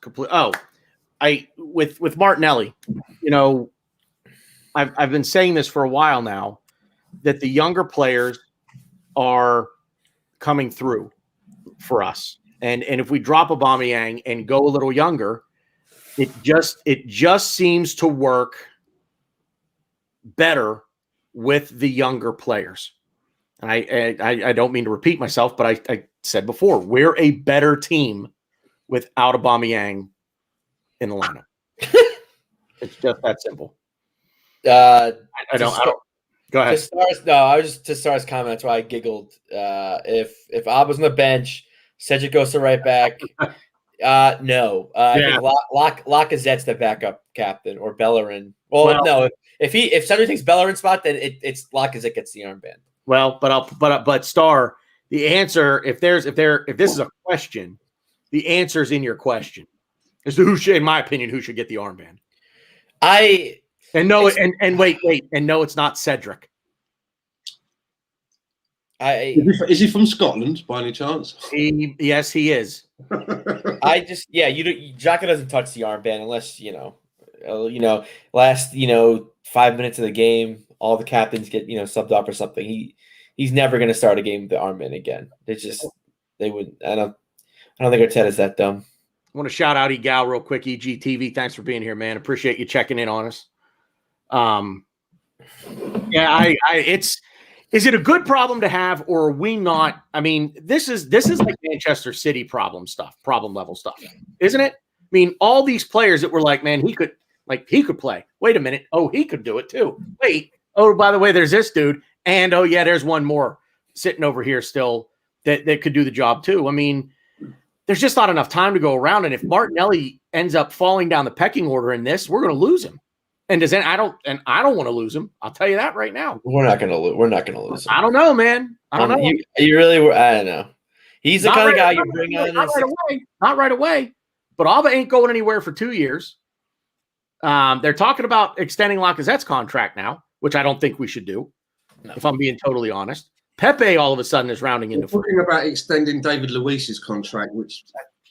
with Martinelli, I've been saying this for a while now that the younger players are coming through for us, and if we drop Aubameyang and go a little younger, it just seems to work better with the younger players. And I don't mean to repeat myself, but I said before, we're a better team without Aubameyang in the lineup. It's just that simple. I don't. Go ahead. To Star's comment. That's why I giggled. If Abba's on the bench, Cedric goes to right back. No. I think Lacazette's the backup captain or Bellerin. Well, no. If somebody takes Bellerin's spot, then it's Lacazette gets the armband. Well, but Star, the answer, if this is a question, the answer is in your question. As to in my opinion, who should get the armband. No, it's not Cedric. Is he from Scotland by any chance? Yes, he is. Xhaka doesn't touch the armband unless last 5 minutes of the game, all the captains get subbed off or something. He's never going to start a game with the armband again. They would. I don't think Arteta's that dumb. I want to shout out Egal real quick. EGTV, thanks for being here, man. Appreciate you checking in on us. Is it a good problem to have, or are we not? I mean, this is like Manchester City problem level stuff, isn't it? I mean, all these players that were like, man, he could play. Wait a minute. Oh, he could do it too. Wait. Oh, by the way, there's this dude. And, oh, yeah, there's one more sitting over here still that could do the job too. I mean, there's just not enough time to go around. And if Martinelli ends up falling down the pecking order in this, we're going to lose him. And I don't want to lose him. I'll tell you that right now. We're not going to lose him. I don't know, man. I don't know. You really were. I don't know. He's the kind of guy you bring on. Not right away. But Alba ain't going anywhere for 2 years. They're talking about extending Lacazette's contract now, which I don't think we should do. If I'm being totally honest. Pepe all of a sudden is rounding into talking about extending David Luiz's contract, which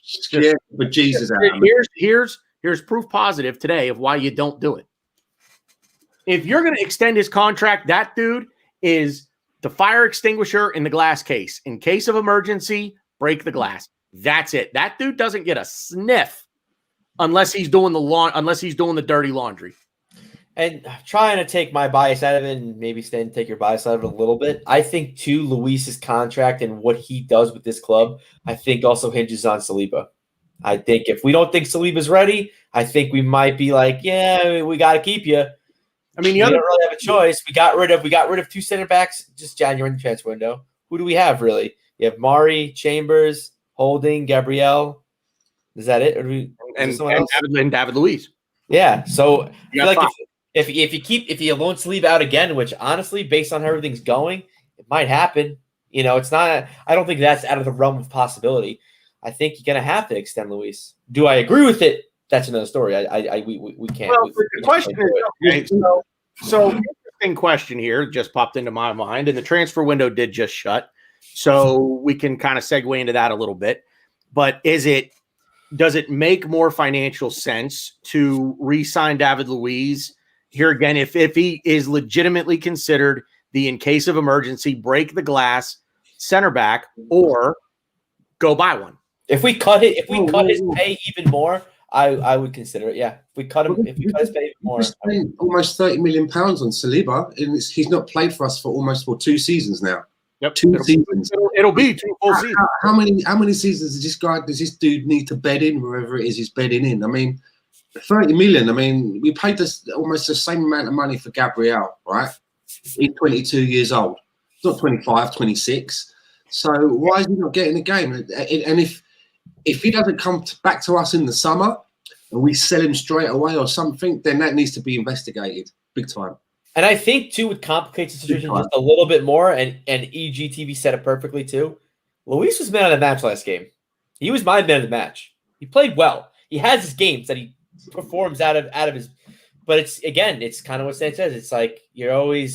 scared the Jesus out of me. Here's proof positive today of why you don't do it. If you're going to extend his contract, that dude is the fire extinguisher in the glass case. In case of emergency, break the glass. That's it. That dude doesn't get a sniff unless he's doing the dirty laundry. And trying to take my bias out of it and maybe take your bias out of it a little bit. I think, too, Luis's contract and what he does with this club, I think also hinges on Saliba. I think if we don't think Saliba's ready, I think we might be like, yeah, we got to keep you. I mean, you don't really have a choice. We got rid of two center backs just January in the transfer window. Who do we have, really? You have Mari, Chambers, Holding, Gabriel. Is that it? Or and David Luiz. Yeah. So I feel like if you loan Saliba out again, which honestly, based on how everything's going, it might happen. It's not. I don't think that's out of the realm of possibility. I think you're gonna have to extend Luis. Do I agree with it? That's another story. We can't. Well, the question is, okay, so pressing question here just popped into my mind, and the transfer window did just shut, so we can kind of segue into that a little bit. But does it make more financial sense to re-sign David Luiz here again if he is legitimately considered the in case of emergency break the glass center back, or go buy one? If we cut his pay even more, I would consider it. Yeah, if we cut his pay even more, we spent almost £30 million on Saliba, and he's not played for us for almost 2 seasons now. Yep, 2 seasons. It'll be 2 full seasons. How many seasons does this dude need to bed in wherever it is he's bedding in? I mean, 30 million. I mean, we paid this almost the same amount of money for Gabriel, right? He's 22 years old. He's not 25, 26. So why is he not getting a game? And if he doesn't come back to us in the summer and we sell him straight away or something, then that needs to be investigated big time. And I think, too, it complicates the situation just a little bit more, and EGTV said it perfectly, too. Luis was man of the match last game. He was my man of the match. He played well. He has his games that he performs out of his – but it's kind of what Stan says. It's like you're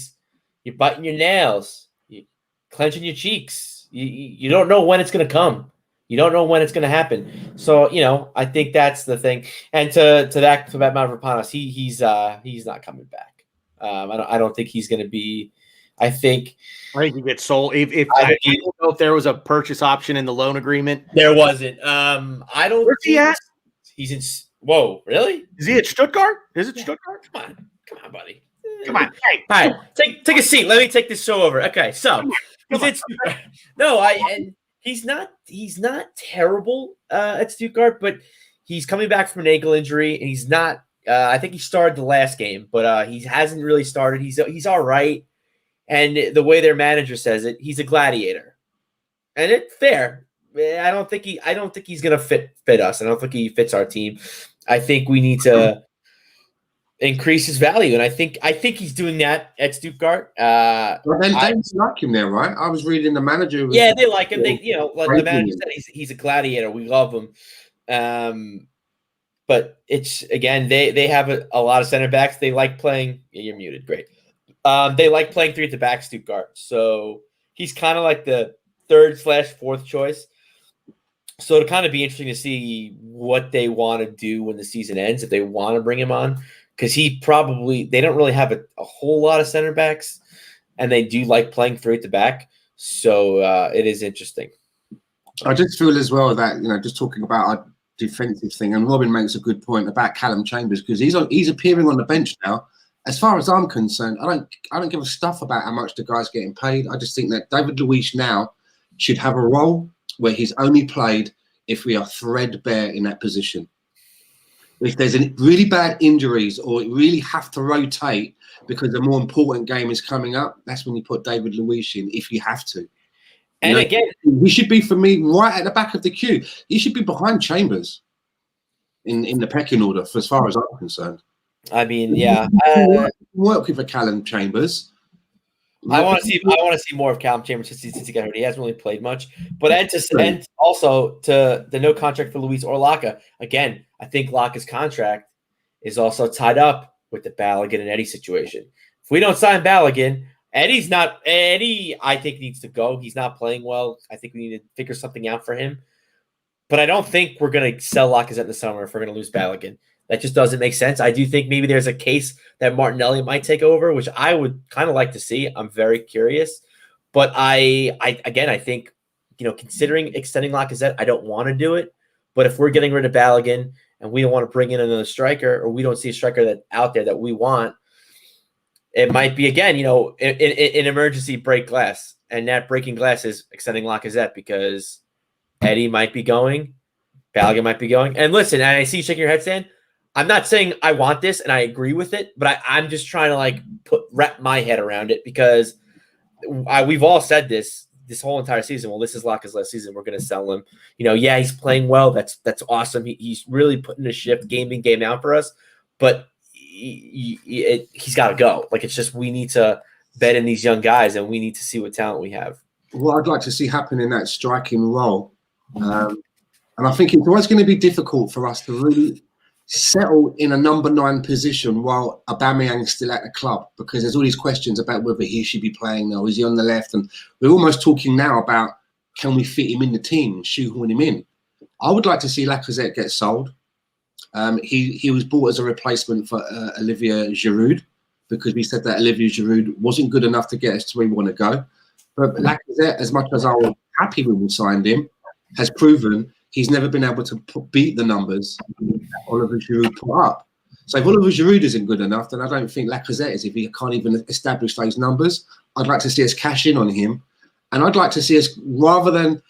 biting your nails. You're clenching your cheeks. You don't know when it's going to come. You don't know when it's going to happen. So, I think that's the thing. And to that Mavropanos, he's not coming back. I don't think he's going to be. I think he gets sold. I don't know if there was a purchase option in the loan agreement. There wasn't. I don't. Where's he at? He's in. Whoa, really? Is he at Stuttgart? Is it Stuttgart? Come on, buddy. Come on. Hey, all right, take a seat. Let me take this show over. Okay, so he's at Stuttgart. No, and he's not terrible at Stuttgart, but he's coming back from an ankle injury, and he's not. I think he started the last game, but he hasn't really started. He's all right, and the way their manager says it, he's a gladiator, and it's fair. I don't think he's gonna fit us. I don't think he fits our team. I think we need to increase his value, and I think he's doing that at Stuttgart. Well, then they like him there, right? I was reading the manager. Yeah, they like him. Like the manager said, he's a gladiator. We love him. But it's again, they have a lot of center backs. They like playing. Yeah, you're muted. Great. They like playing 3 at the back, Stuttgart. So he's kind of like the 3rd/4th choice. So it'll kind of be interesting to see what they want to do when the season ends, if they want to bring him on, because they don't really have a whole lot of center backs, and they do like playing 3 at the back. So it is interesting. I just feel as well that just talking about our defensive thing, and Robin makes a good point about Callum Chambers, because he's appearing on the bench now. As far as I'm concerned, I don't give a stuff about how much the guy's getting paid. I just think that David Luiz now should have a role where he's only played if we are threadbare in that position. If there's any really bad injuries or really have to rotate because a more important game is coming up, that's when you put David Luiz in, if you have to. And again, he should be, for me, right at the back of the queue. He should be behind Chambers in the pecking order, for as far as I'm concerned. I mean, yeah, work with a Callum Chambers. I want to see more of Callum Chambers since he got hurt. He hasn't really played much. But and also to the no contract for Luiz or Laka. Again, I think Laka's contract is also tied up with the Balogun and Eddie situation. If we don't sign Balogun, Eddie, I think, needs to go. He's not playing well. I think we need to figure something out for him. But I don't think we're going to sell Lacazette in the summer if we're going to lose Balogun. That just doesn't make sense. I do think maybe there's a case that Martinelli might take over, which I would kind of like to see. I'm very curious. But I think, considering extending Lacazette, I don't want to do it. But if we're getting rid of Balogun and we don't want to bring in another striker, or we don't see a striker that out there that we want, it might be, again, an emergency break glass. And that breaking glass is extending Lacazette, because Eddie might be going, Balogun might be going. And listen, I see you shaking your head, Stan. I'm not saying I want this and I agree with it, but I'm just trying to wrap my head around it, because we've all said this whole entire season. Well, this is Laka's last season. We're going to sell him. Yeah, he's playing well. That's awesome. He's really putting a shift game in, game out for us, but he's got to go. It's just, we need to bet in these young guys, and we need to see what talent we have. What I'd like to see happen in that striking role, and I think it's always going to be difficult for us to really settle in a number 9 position while Aubameyang's still at the club, because there's all these questions about whether he should be playing or is he on the left, and we're almost talking now about can we fit him in the team, shoehorn him in. I would like to see Lacazette get sold. He was bought as a replacement for Olivier Giroud, because we said that Olivier Giroud wasn't good enough to get us to where we want to go. But Lacazette, as much as I was happy when we signed him, has proven he's never been able to beat the numbers that Olivier Giroud put up. So if Olivier Giroud isn't good enough, then I don't think Lacazette is. If he can't even establish those numbers, I'd like to see us cash in on him. And I'd like to see us, rather than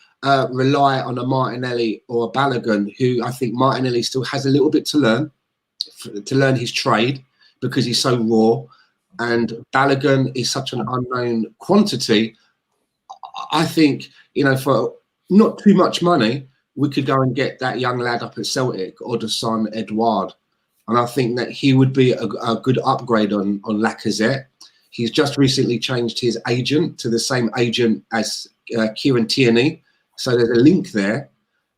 rely on a Martinelli or a Balogun, who I think Martinelli still has a little bit to learn his trade, because he's so raw, and Balogun is such an unknown quantity. I think, for not too much money, we could go and get that young lad up at Celtic, Odesson Edouard. And I think that he would be a good upgrade on Lacazette. He's just recently changed his agent to the same agent as Kieran Tierney. So there's a link there.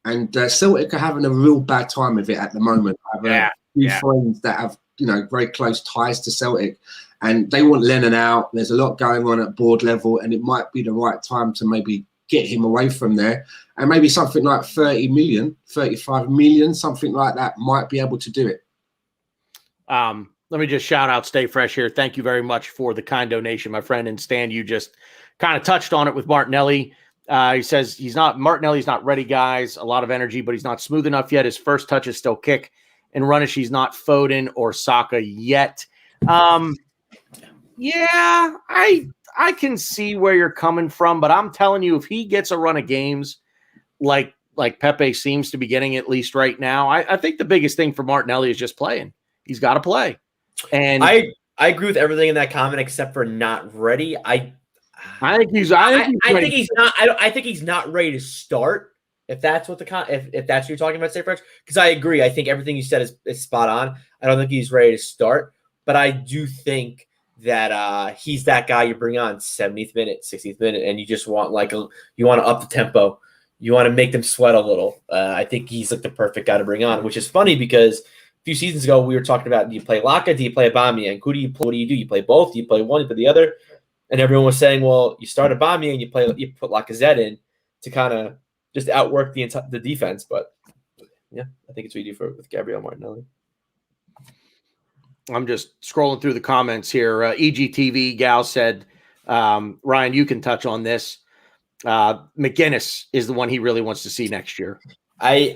And Celtic are having a real bad time of it at the moment. I have a few friends that have, very close ties to Celtic, and they want Lennon out. There's a lot going on at board level, and it might be the right time to maybe get him away from there. And maybe something like 30 million, 35 million, something like that might be able to do it. Let me just shout out Stay Fresh here. Thank you very much for the kind donation, my friend. And Stan, you just kind of touched on it with Martinelli. He says Martinelli's not ready, guys. A lot of energy, but he's not smooth enough yet. His first touch is still kick and runish. He's not Foden or Saka yet. Yeah, I can see where you're coming from, but I'm telling you, if he gets a run of games like Pepe seems to be getting at least right now, I think the biggest thing for Martinelli is just playing. He's got to play. And I agree with everything in that comment except for not ready. I think he's not ready to start. If that's what if that's what you're talking about, Stay Fresh, because I agree. I think everything you said is spot on. I don't think he's ready to start, but I do think that he's that guy you bring on 70th minute, 60th minute, and you just want you want to up the tempo. You want to make them sweat a little. I think he's the perfect guy to bring on, which is funny because a few seasons ago we were talking about, do you play Laka? Do you play Aubameyang? Who do you play? What do? You play both? Do you play one? You play the other? And everyone was saying, well, you start Aubameyang, you put Lacazette in to kind of just outwork the defense. But yeah, I think it's what you do with Gabriel Martinelli. I'm just scrolling through the comments here. EGTV Gal said, Ryan, you can touch on this. McGuinness is the one he really wants to see next year. I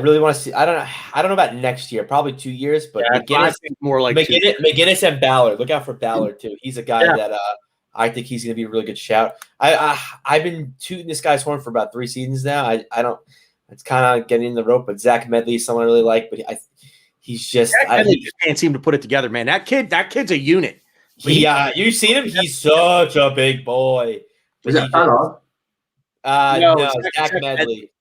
really want to see. I don't know about next year, probably 2 years, but McGuinness, more like McGuinness and Ballard. Look out for Ballard too. He's a guy that I think he's going to be a really good shout. I've been tooting this guy's horn for about 3 seasons now. I don't. It's kind of getting in the rope, but Zach Medley is someone I really like. But he's just he just can't seem to put it together, man. That kid's a unit. You've seen him. He's such a big boy. Is that Ballard? No, Zach Medley.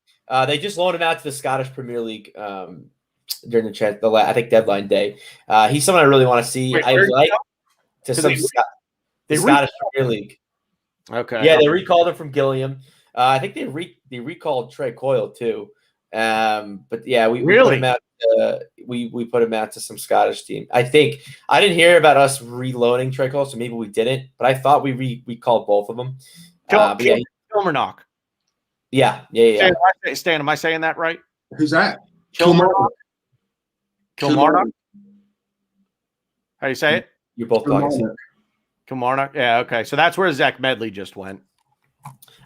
They just loaned him out to the Scottish Premier League during I think deadline day. He's someone I really want to see. The Scottish Premier League. Okay. Yeah, they recalled him from Gillingham. I think they recalled Trey Coyle too. But yeah, we put him out. We put him out to some Scottish team. I think I didn't hear about us reloading Trey Coyle, so maybe we didn't. But I thought we recalled both of them. Kilmarnock. Yeah. Stan, am I saying that right? Who's that? Kilmarnock. How do you say it? You're both talking. Kilmarnock. Yeah, okay. So that's where Zach Medley just went.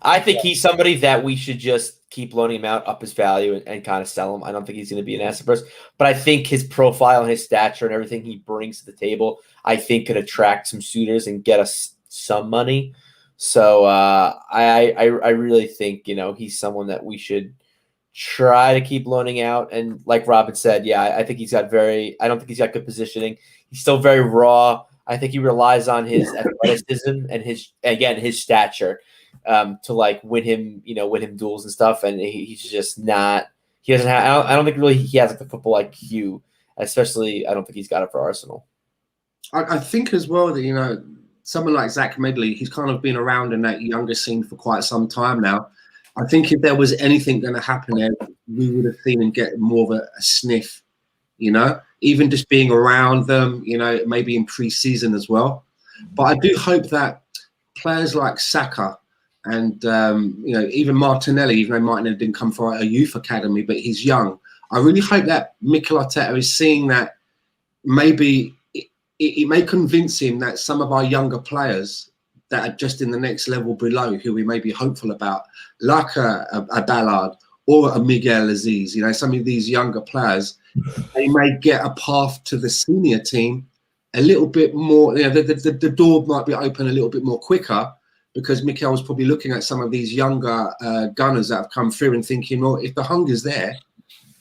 I think he's somebody that we should just keep loaning him out, up his value, and kind of sell him. I don't think he's going to be an asset for us, but I think his profile and his stature and everything he brings to the table, I think could attract some suitors and get us some money. So I really think, he's someone that we should try to keep loaning out. And like Robin said, I think I don't think he's got good positioning. He's still very raw. I think he relies on his athleticism and his stature to win him duels and stuff. And he's just not. He doesn't have. I don't think really he has the football IQ. Especially, I don't think he's got it for Arsenal. I think as well that someone like Zach Medley, he's kind of been around in that younger scene for quite some time now. I think if there was anything going to happen there, we would have seen him get more of a sniff, even just being around them, maybe in pre-season as well. But I do hope that players like Saka and, even Martinelli, even though Martinelli didn't come from a youth academy, but he's young. I really hope that Mikel Arteta is seeing that maybe it may convince him that some of our younger players that are just in the next level below, who we may be hopeful about, like a Ballard or a Miguel Aziz, some of these younger players, they may get a path to the senior team a little bit more. The door might be open a little bit more quicker, because Mikel was probably looking at some of these younger gunners that have come through and thinking, well, if the hunger's there,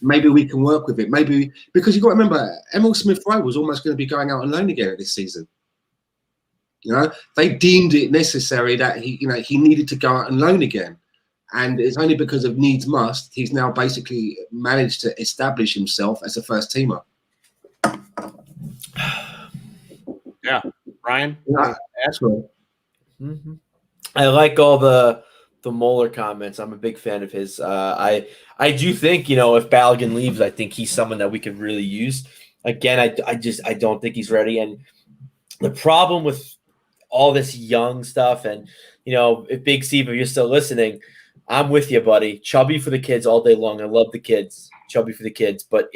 maybe we can work with it. Maybe, because you've got to remember, Emil Smith-Rowe was almost going to be going out on loan again this season. They deemed it necessary that he needed to go out on loan again. And it's only because of needs must, he's now basically managed to establish himself as a first teamer. Yeah. Ryan? Mm-hmm. I like all the Moeller comments. I'm a big fan of his. I do think, if Balogun leaves, I think he's someone that we could really use. Again, I don't think he's ready. And the problem with all this young stuff, and if Big Steve, if you're still listening, I'm with you, buddy. Chubby for the kids all day long. I love the kids. Chubby for the kids. But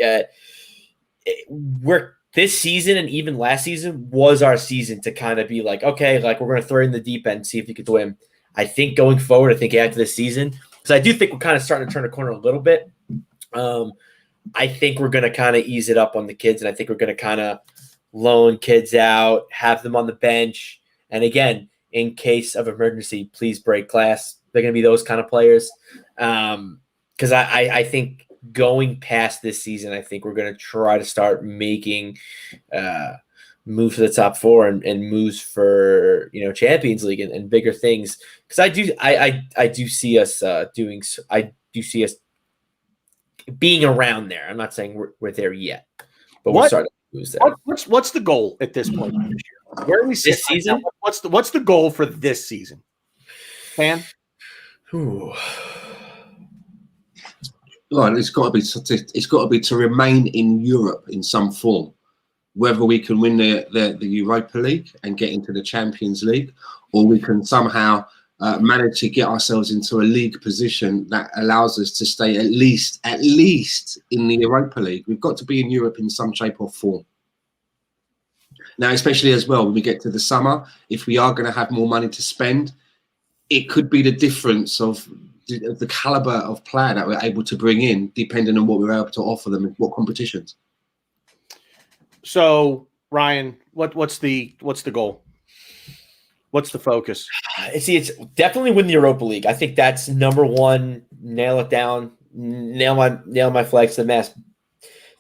this season and even last season was our season to kind of be like, okay, like we're going to throw in the deep end, see if you could swim. I think going forward, after this season, because I do think we're kind of starting to turn a corner a little bit. I think we're going to kind of ease it up on the kids, and I think we're going to kind of loan kids out, have them on the bench. And again, in case of emergency, please break glass. They're going to be those kind of players. Because I think going past this season, I think we're going to try to start making moves to the top four and moves for Champions League and bigger things. Because I do see us being around there. I'm not saying we're there yet, but we're starting to lose there. What's the goal at this point this year? Where are we this season? What's the goal for this season? Fan? Well, it's got to be to remain in Europe in some form. Whether we can win the Europa League and get into the Champions League, or we can somehow manage to get ourselves into a league position that allows us to stay at least in the Europa League. We've got to be in Europe in some shape or form. Now, especially as well, when we get to the summer, if we are going to have more money to spend, it could be the difference of the caliber of player that we're able to bring in, depending on what we're able to offer them in what competitions. So, Ryan, what's the goal? What's the focus? See, it's definitely win the Europa League. I think that's number one. Nail it down. Nail my flags to the mast.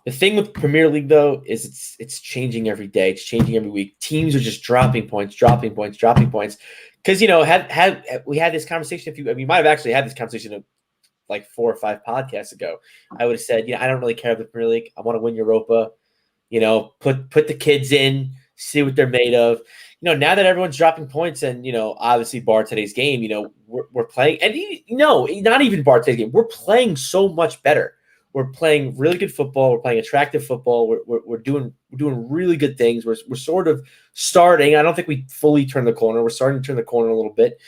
The thing with Premier League, though, is it's changing every day. It's changing every week. Teams are just dropping points. Because, we had this conversation. We might have actually had this conversation like 4 or 5 podcasts ago. I would have said, I don't really care about the Premier League. I want to win Europa. Put the kids in, see what they're made of. Now that everyone's dropping points, and obviously bar today's game, we're playing, and not even bar today's game. We're playing so much better. We're playing really good football. We're playing attractive football. We're doing really good things. We're sort of starting. I don't think we fully turned the corner. We're starting to turn the corner a little bit.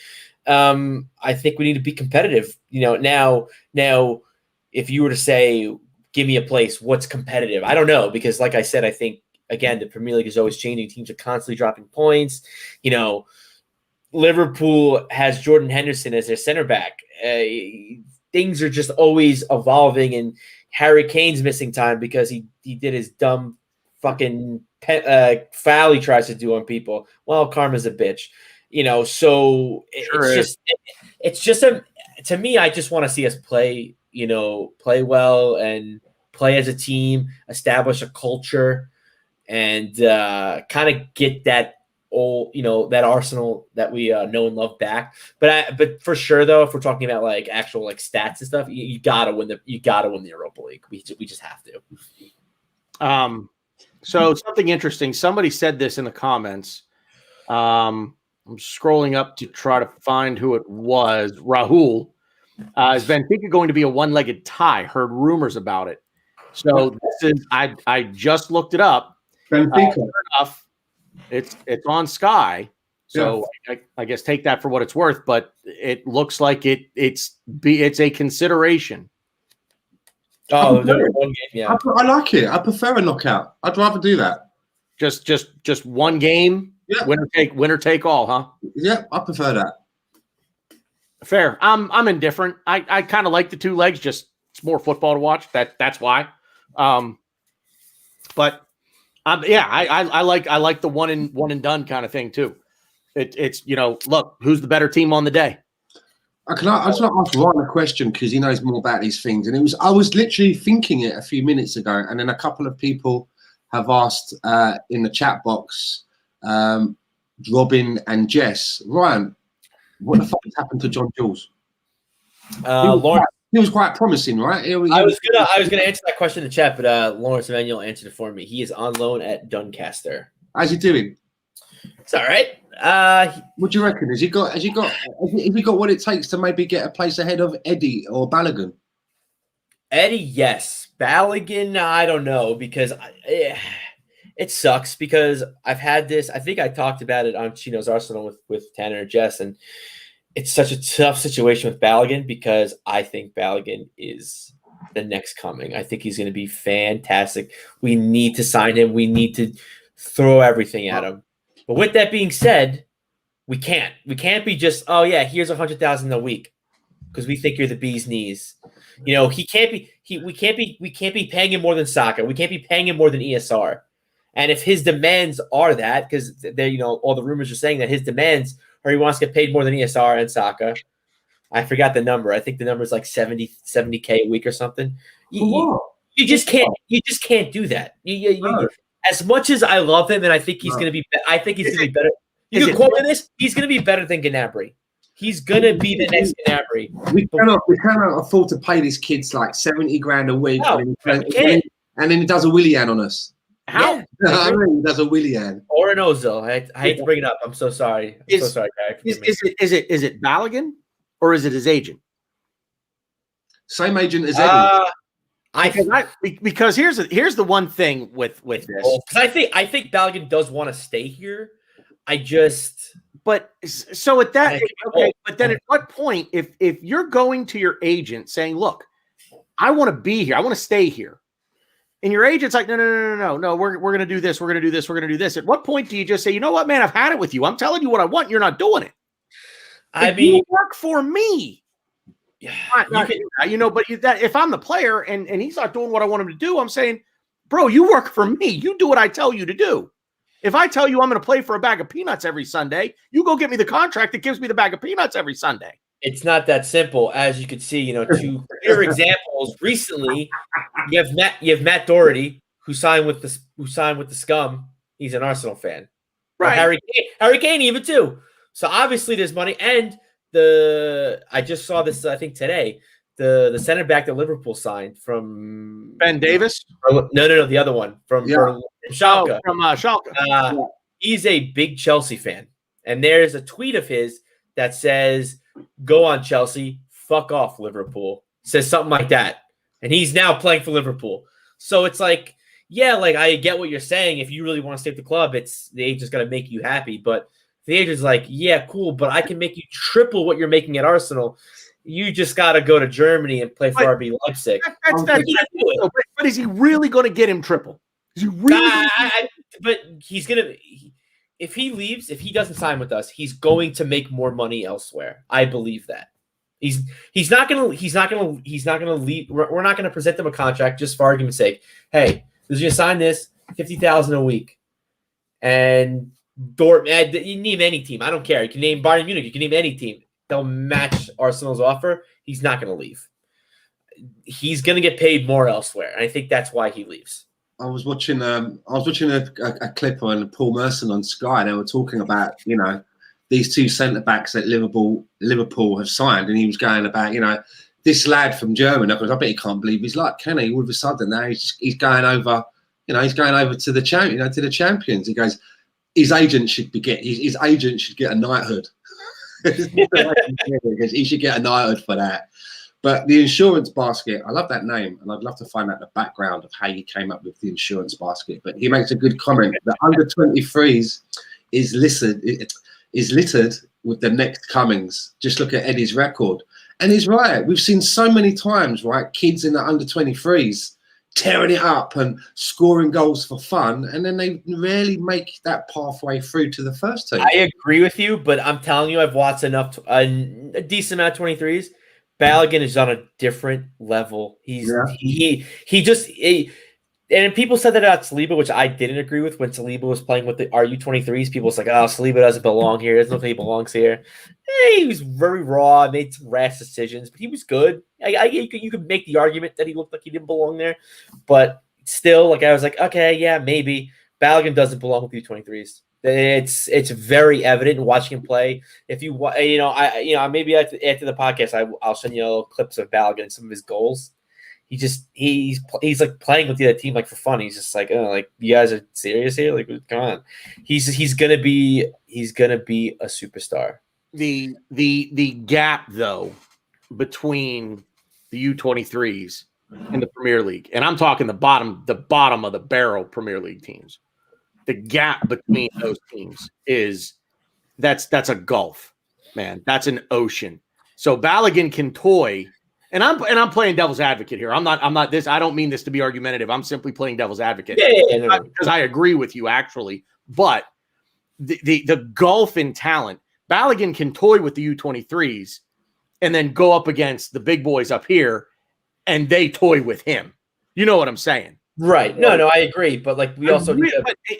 I think we need to be competitive. Now, if you were to say, give me a place, what's competitive? I don't know, because like I said, I think, again, the Premier League is always changing. Teams are constantly dropping points. Liverpool has Jordan Henderson as their center back. Things are just always evolving, and Harry Kane's missing time because he did his dumb fucking foul he tries to do on people. Well, karma's a bitch. So it's just to me, I just want to see us play well and play as a team, establish a culture, and kind of get that old, that Arsenal that we know and love back. But for sure, though, if we're talking about like actual like stats and stuff, you gotta win the Europa League. We just have to. So something interesting. Somebody said this in the comments. I'm scrolling up to try to find who it was. Rahul, is Benfica going to be a one-legged tie? Heard rumors about it. So this is I just looked it up. Benfica. Sure enough, it's on Sky. So I guess take that for what it's worth, but it looks like it's a consideration. Oh, no, one game, yeah. I like it. I prefer a knockout. I'd rather do that. Just one game, winner take all, huh? Yeah, I prefer that. Fair. I'm indifferent. I kind of like the two legs. Just it's more football to watch. That's why. But I like the one and done kind of thing too. It's look, who's the better team on the day? I just want to ask Ryan a question because he knows more about these things. And I was literally thinking it a few minutes ago, and then a couple of people have asked in the chat box, Robin and Jess, Ryan, what the fuck has happened to John Jules? He was quite promising, right? I was gonna answer that question in the chat, but Lawrence Emanuel answered it for me. He is on loan at Doncaster. How's he doing? It's all right. What do you reckon? Has he got what it takes to maybe get a place ahead of Eddie or Balogun? Eddie, yes. Balogun, I don't know, because it sucks because I've had this. I think I talked about it on Chino's Arsenal with Tanner and Jess, and it's such a tough situation with Balogun because I think Balogun is the next coming. I think he's going to be fantastic. We need to sign him. We need to throw everything at him. But with that being said, we can't be just, oh yeah, here's $100,000 a week because we think you're the bee's knees. We can't be paying him more than Saka. We can't be paying him more than ESR. And if his demands are that, because all the rumors are saying that his demands are he wants to get paid more than ESR and Saka. I forgot the number. I think the number is like 70K a week or something. You just can't do that. As much as I love him, and I think he's going to be, better. You can quote me this. He's going to be better than Gnabry. He's going to be the next Gnabry. We cannot afford to pay these kids like 70 grand a week, and then he does a Willian on us. How? Yeah. He does a Willian or an Ozil. I hate to bring it up. I'm so sorry. So sorry, guy. Is it Balogun or is it his agent? Same agent as Eddie. Because here's the one thing with this. Because I think Balogun does want to stay here. But then at what point, if you're going to your agent saying, "Look, I want to be here, I want to stay here," and your agent's like, "No, we're going to do this, we're going to do this, we're going to do this," at what point do you just say, "You know what, man, I've had it with you. I'm telling you what I want. You're not doing it. You work for me." Yeah, if I'm the player and he's not doing what I want him to do, I'm saying, bro, you work for me. You do what I tell you to do. If I tell you I'm going to play for a bag of peanuts every Sunday, you go get me the contract that gives me the bag of peanuts every Sunday. It's not that simple, as you could see. Two clear examples recently. You have Matt Doherty, who signed with the Scum. He's an Arsenal fan, right? Harry Kane even too. So obviously there's money and. I just saw this, I think today, the center back that Liverpool signed from Ben Davis. No, the other one from Schalke. From Schalke. He's a big Chelsea fan, and there's a tweet of his that says, "Go on Chelsea, fuck off Liverpool." Says something like that, and he's now playing for Liverpool. So it's like, yeah, like I get what you're saying. If you really want to stay at the club, it's the agent's got to make you happy, but. The agent's like, yeah, cool, but I can make you triple what you're making at Arsenal. You just got to go to Germany and play for RB Leipzig. But is he really going to get him triple? Is he really? But he's going to – if he leaves, if he doesn't sign with us, he's going to make more money elsewhere. I believe that. He's not going to leave. We're not going to present them a contract just for argument's sake. Hey, you're going to sign this, $50,000 a week. And – Dortmund, you name any team. I don't care. You can name Bayern Munich. You can name any team. They'll match Arsenal's offer. He's not going to leave. He's going to get paid more elsewhere. And I think that's why he leaves. I was watching a clip on Paul Merson on Sky. They were talking about, these two centre-backs that Liverpool have signed. And he was going about, this lad from Germany. I bet he can't believe he's like Kenny. All of a sudden now he's going over, he's going over to the to the champions. He goes, his agent should get a knighthood. He should get a knighthood for that. But the insurance basket, I love that name, and I'd love to find out the background of how you came up with the insurance basket. But he makes a good comment. The under 23s is littered with the next comings. Just look at Eddie's record. And he's right. We've seen so many times, right, kids in the under 23s tearing it up and scoring goals for fun, and then they rarely make that pathway through to the first team. I agree with you, but I'm telling you, I've watched enough, a decent amount of 23s. Balogun is on a different level. And people said that about Saliba, which I didn't agree with when Saliba was playing with the RU23s. People was like, oh, Saliba doesn't belong here. Doesn't look like he belongs here. He was very raw, made some rash decisions, but he was good. You could make the argument that he looked like he didn't belong there. But still, I was like, okay, yeah, maybe. Balogun doesn't belong with U23s. It's very evident in watching him play. If you maybe after the podcast, I'll send you clips of Balogun and some of his goals. He's like playing with the other team for fun. He's just like, oh, you guys are serious here? Come on. He's gonna be a superstar. The gap though between the U23s and the Premier League, and I'm talking the bottom of the barrel Premier League teams. The gap between those teams that's a gulf, man. That's an ocean. So Balogun can toy. And I'm playing devil's advocate here. I'm not this. I don't mean this to be argumentative. I'm simply playing devil's advocate. Yeah. Because I agree with you actually. But the gulf in talent, Balogun can toy with the U23s and then go up against the big boys up here, and they toy with him. You know what I'm saying? Right. No, I agree. But we also need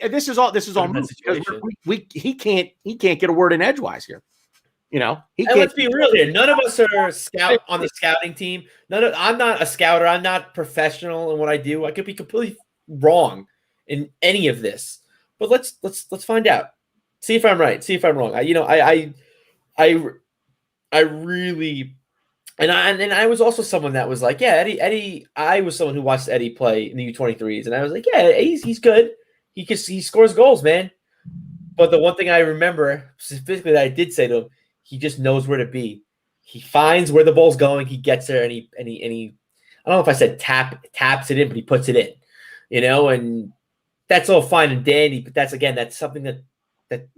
this is all moot because he can't get a word in edgewise here. Let's be real here. None of us are on the scouting team. I'm not a scouter. I'm not professional in what I do. I could be completely wrong in any of this. But let's find out. See if I'm right. See if I'm wrong. I really and I was also someone that was like, yeah, Eddie. I was someone who watched Eddie play in the U23s, and I was like, yeah, he's good. He scores goals, man. But the one thing I remember specifically that I did say to him, he just knows where to be. He finds where the ball's going. He gets there, and he I don't know if I said taps it in, but he puts it in, and that's all fine and dandy. But that's something that it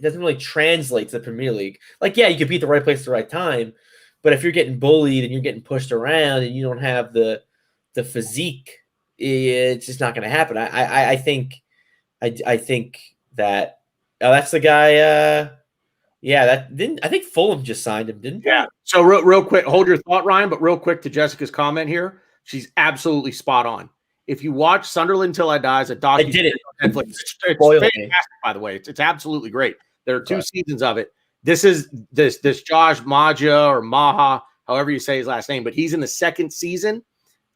doesn't really translate to the Premier League. Yeah, you could be at the right place at the right time, but if you're getting bullied and you're getting pushed around and you don't have the physique, it's just not going to happen. I think that that's the guy. I think Fulham just signed him, didn't they? Yeah. So real quick, hold your thought, Ryan, but real quick to Jessica's comment here. She's absolutely spot on. If you watch Sunderland Till I Die as a docu, it's fantastic, by the way. It's absolutely great. There are 2 seasons of it. This is this Josh Maja or Maha, however you say his last name, but he's in the 2nd season,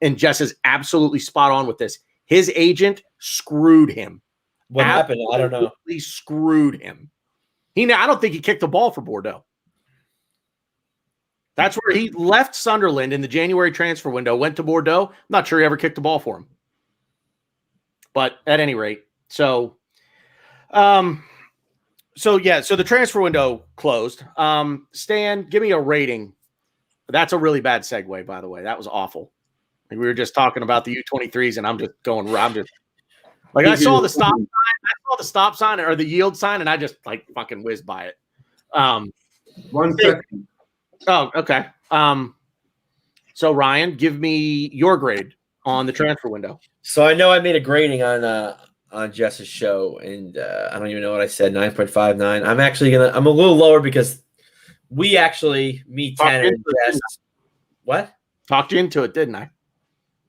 and Jess is absolutely spot on with this. His agent screwed him. What happened? I don't know. He screwed him. I don't think he kicked the ball for Bordeaux. That's where he left Sunderland in the January transfer window, went to Bordeaux. I'm not sure he ever kicked the ball for him. But at any rate, so the transfer window closed. Stan, give me a rating. That's a really bad segue, by the way. That was awful. We were just talking about the U23s, and I saw the stop sign. I saw the stop sign or the yield sign, and I just fucking whizzed by it. 1 second. Oh, okay. So Ryan, give me your grade on the transfer window. So I know I made a grading on Jess's show, and I don't even know what I said. 9.59. I'm a little lower because me, Tanner, and Jess. What? Talked you into it, didn't I?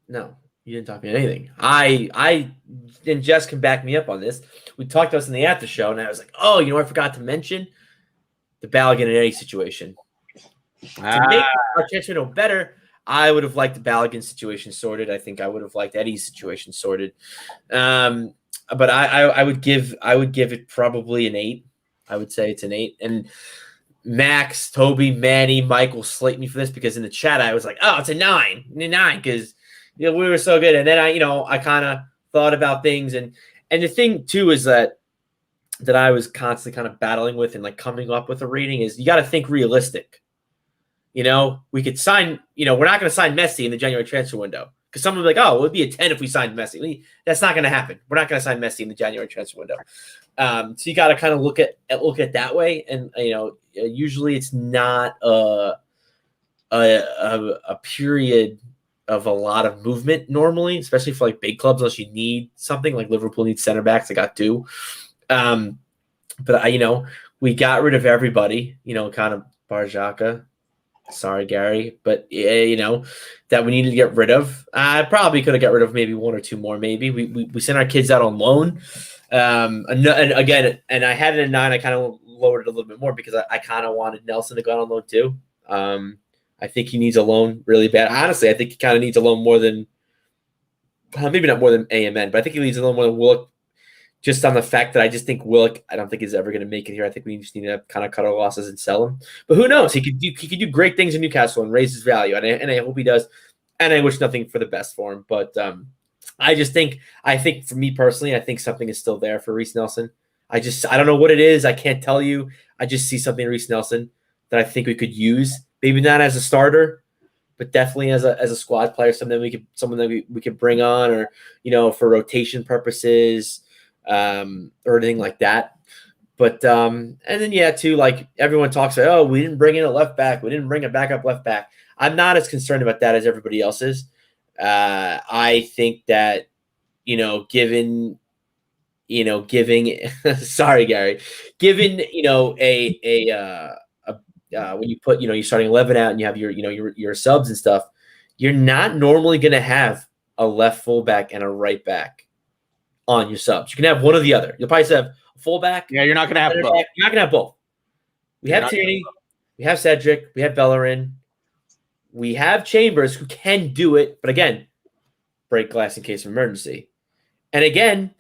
No. You didn't talk me anything. I and Jess can back me up on this. We talked to us in the after show, and I was like, oh, I forgot to mention the Balogun and Eddie situation. To make our transfer window better, I would have liked the Balogun situation sorted. I think I would have liked Eddie's situation sorted. But I would give it probably an 8. I would say it's an 8. And Max, Toby, Manny, Michael slate me for this because in the chat I was like, oh, it's a 9. 9 because we were so good. And then I kind of thought about things. And the thing, too, is that I was constantly kind of battling with and coming up with a rating is you got to think realistic. we could sign, we're not going to sign Messi in the January transfer window because someone will be like, oh, it would be a 10 if we signed Messi. That's not going to happen. We're not going to sign Messi in the January transfer window. So you got to kind of look at that way. And, usually it's not a period of a lot of movement normally, especially for like big clubs, unless you need something like Liverpool needs center backs. They got two. But we got rid of everybody, kind of Barjaka. Sorry, Gary, but that we needed to get rid of. I probably could have got rid of maybe one or two more. Maybe we sent our kids out on loan. And again, and I had it at 9. I kind of lowered it a little bit more because I kind of wanted Nelson to go out on loan too. I think he needs a loan really bad. Honestly, I think he kind of needs a loan more than maybe not more than AMN, but I think he needs a loan more than Willock. Just on the fact that I just think Willock, I don't think he's ever going to make it here. I think we just need to kind of cut our losses and sell him. But who knows? He could do great things in Newcastle and raise his value, and I hope he does. And I wish nothing for the best for him. But I think for me personally, I think something is still there for Reece Nelson. I don't know what it is. I can't tell you. I just see something in Reece Nelson that I think we could use. Maybe not as a starter, but definitely as a squad player, someone that we could bring on, or for rotation purposes. Or anything like that. But and then too, like everyone talks about, oh, we didn't bring in a left back, we didn't bring a backup left back. I'm not as concerned about that as everybody else is. I think that giving sorry, Gary, given when you put you're starting 11 out and you have your subs and stuff, you're not normally going to have a left fullback and a right back on your subs. You can have one or the other. You'll probably have a fullback. Yeah, you're not going to have both. You're not going to have both. We have Tierney, we have Cedric, we have Bellerin, we have Chambers who can do it, but again, break glass in case of emergency. And again,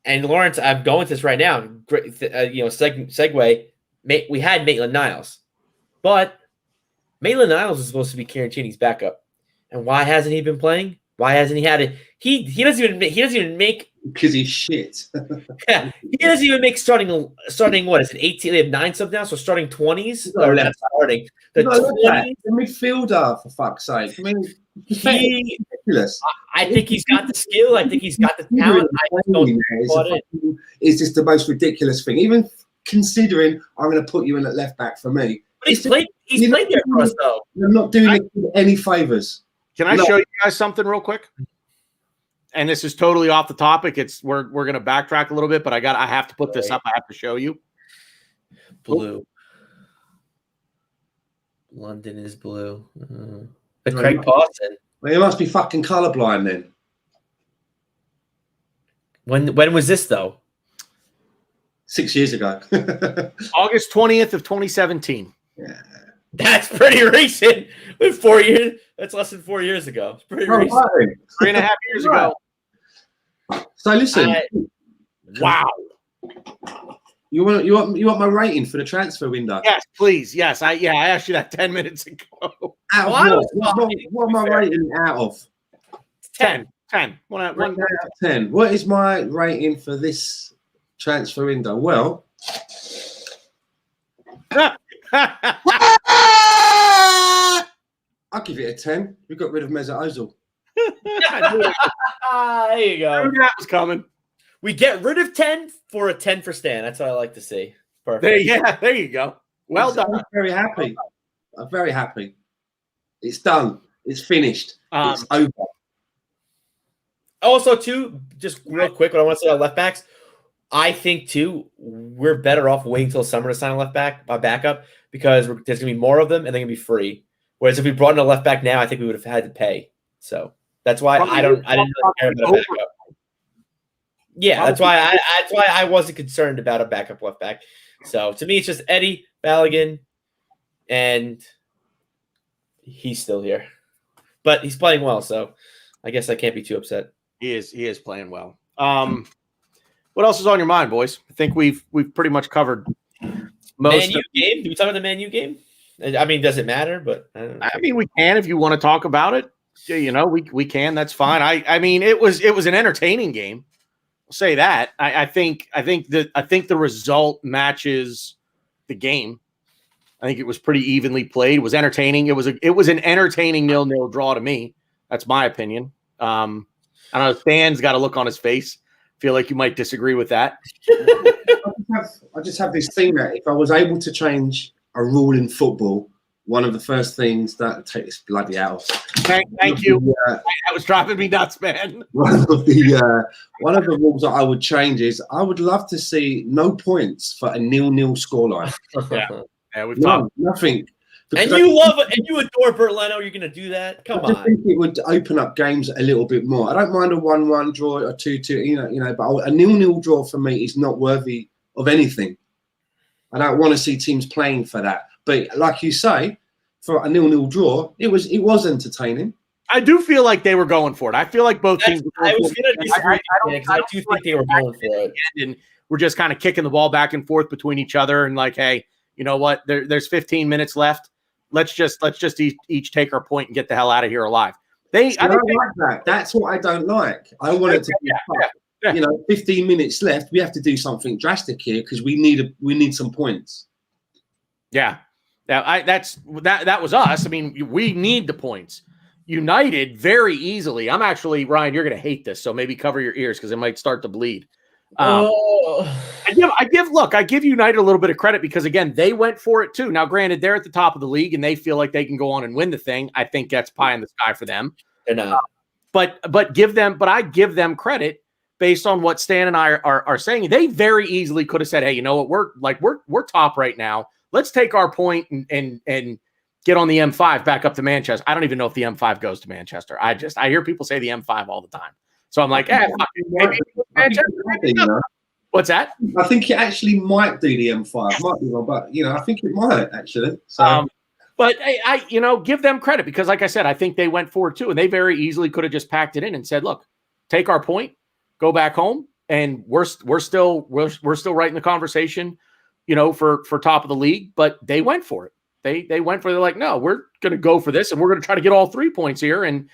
and Lawrence, I'm going to this right now. Segue. We had Maitland-Niles, but Maitland-Niles is supposed to be Kieran Tierney's backup. And why hasn't he been playing? Why hasn't he had it? He doesn't even make because he's shit. Yeah, he doesn't even make starting. What is it? 18. They have 9 subs now, so starting 20s or not starting. The 20s. The midfielder, for fuck's sake. I mean, ridiculous. I think he's got the skill. I think he's got the talent. It's just the most ridiculous thing. Even considering I'm going to put you in at left back for me. But he's played there for us though. I'm not doing it any favors. Can I show you guys something real quick? And this is totally off the topic. We're going to backtrack a little bit, but I have to put this up. I have to show you. Blue. London is blue. Craig Pawson. Well, you must be fucking colorblind then. When was this though? 6 years ago. August 20th of 2017. Yeah. That's pretty recent. With 4 years, that's less than 4 years ago. It's pretty recent. Right. 3.5 years ago. So listen. Wow. You want my rating for the transfer window? Yes, please. Yes, I asked you that 10 minutes ago. Out of what am I rating out of? 10. 10. 1 out of 10. What is my rating for this transfer window? Well, I'll give it a 10. We got rid of Mesut Ozil. There you go. That was coming. We get rid of 10 for a 10 for Stan. That's what I like to see. Perfect. There you go. Well done. I'm very happy. I'm very happy. It's done. It's finished. It's over. Also, too, just real quick, what I want to say about left backs, I think, too, we're better off waiting until summer to sign a backup, because there's going to be more of them and they're going to be free. Whereas if we brought in a left back now, I think we would have had to pay. So that's why I didn't really care about a backup. Yeah, that's why I wasn't concerned about a backup left back. So to me, it's just Eddie Balogun, and he's still here, but he's playing well. So I guess I can't be too upset. He is playing well. What else is on your mind, boys? I think we've pretty much covered most. Man U game? Do we talk about the Man U game? I mean, does it matter? But I mean, we can if you want to talk about it. You know, we can. That's fine. I mean, it was an entertaining game. I'll say that. I think the result matches the game. I think it was pretty evenly played. It was entertaining. It was an entertaining 0-0 draw to me. That's my opinion. I don't know. Stan's got a look on his face. Feel like you might disagree with that. I just have this thing that if I was able to change a rule in football, one of the first things that take this bloody house. Thank you. That was driving me nuts, man. One of the rules that I would change is I would love to see no points for a 0-0 scoreline. Yeah, we've talked nothing. And you adore Bert Leno. You're going to do that? Come on. I think it would open up games a little bit more. I don't mind a 1-1 draw, a 2-2, you know, but a 0-0 draw for me is not worthy of anything. I don't want to see teams playing for that. But like you say, for a 0-0 draw, it was entertaining. I do feel like they were going for it. I feel like both teams. I was going to disagree because I do think they were going for it. And we're just kind of kicking the ball back and forth between each other, and like, hey, you know what? There's 15 minutes left. Let's just each take our point and get the hell out of here alive. I don't like that. That's what I don't like. I want it to be, you know, 15 minutes left. We have to do something drastic here because we need some points. Yeah. That was us. I mean, we need the points. United very easily. I'm actually, Ryan, you're going to hate this, so maybe cover your ears because it might start to bleed. I give United a little bit of credit because, again, they went for it too. Now, granted, they're at the top of the league and they feel like they can go on and win the thing. I think that's pie in the sky for them. They're not. But I give them credit based on what Stan and I are saying. They very easily could have said, hey, you know what? We're top right now. Let's take our point and get on the M5 back up to Manchester. I don't even know if the M5 goes to Manchester. I hear people say the M5 all the time. So I'm like, maybe Manchester. What's that? I think it actually might do the M5. Might be wrong, but you know, I think it might actually. So, but I give them credit because, like I said, I think they went for it too, and they very easily could have just packed it in and said, "Look, take our point, go back home, and we're still right in the conversation, you know, for top of the league." But they went for it. They went for it. They're like, no, we're going to go for this, and we're going to try to get all 3 points here and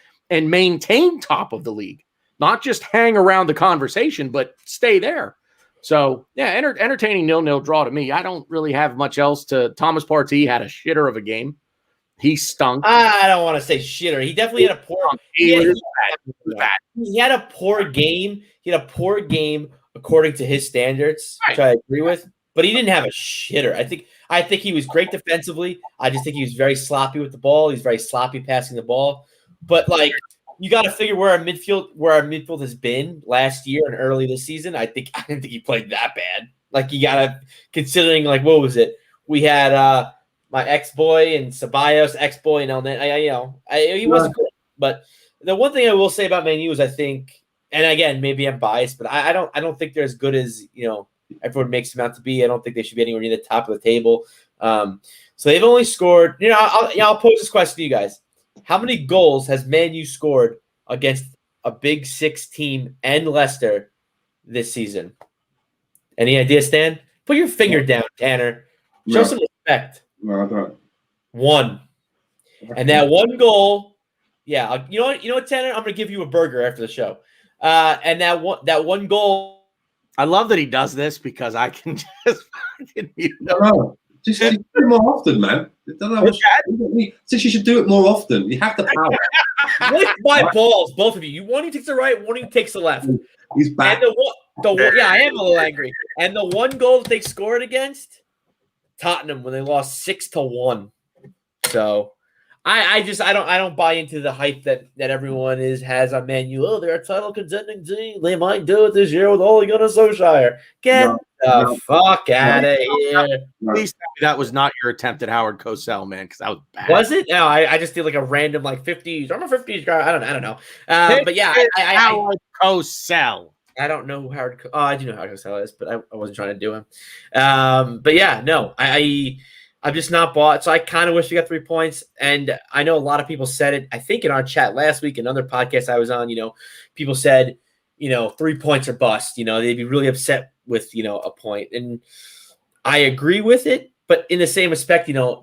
maintain top of the league, not just hang around the conversation, but stay there. So, yeah, entertaining 0-0 draw to me. I don't really have much else to. Thomas Partey had a shitter of a game. He stunk. I don't want to say shitter. He definitely had a poor. He had a poor game. He had a poor game according to his standards, which I agree with. But he didn't have a shitter. I think he was great defensively. I just think he was very sloppy with the ball. He's very sloppy passing the ball. But like, you got to figure where our midfield has been last year and early this season. I didn't think he played that bad. Like, you got to, considering, like, what was it? We had my ex-boy and Ceballos, ex-boy, and he wasn't good. But the one thing I will say about Man U is I think, and again, maybe I'm biased, but I don't think they're as good as, you know, everyone makes them out to be. I don't think they should be anywhere near the top of the table. So they've only scored, you know, I'll pose this question to you guys. How many goals has Man U scored against a Big Six team and Leicester this season? Any idea, Stan? Put your finger down, Tanner. Show some respect. No, I don't. 1. And that 1 goal, yeah. You know what, Tanner? I'm going to give you a burger after the show. And that one goal. I love that he does this because I can just Just do it more often, man. I don't know. Since you should do it more often, you have the power. Lick my balls, both of you. One of you takes the right, one of you takes the left. He's back. And I am a little angry. And the 1 goal that they scored against Tottenham when they lost 6-1. So I don't buy into the hype that everyone has on Man U. Oh, they're a title contending team. They might do it this year with Ole Gunnar Solskjaer. Get the fuck out of here. Please tell me that was not your attempt at Howard Cosell, man, because that was bad. Was it? No, I just did like a random like 50s. I'm a 50s guy. I don't know. But yeah, Howard Cosell. I don't know who Howard. I do know who Howard Cosell is, but I wasn't trying to do him. But yeah, no, I'm just not bought. So I kind of wish we got 3 points. And I know a lot of people said it, I think in our chat last week, another podcast I was on, you know, people said, you know, 3 points or bust, you know, they'd be really upset with, you know, a point. And I agree with it. But in the same respect, you know,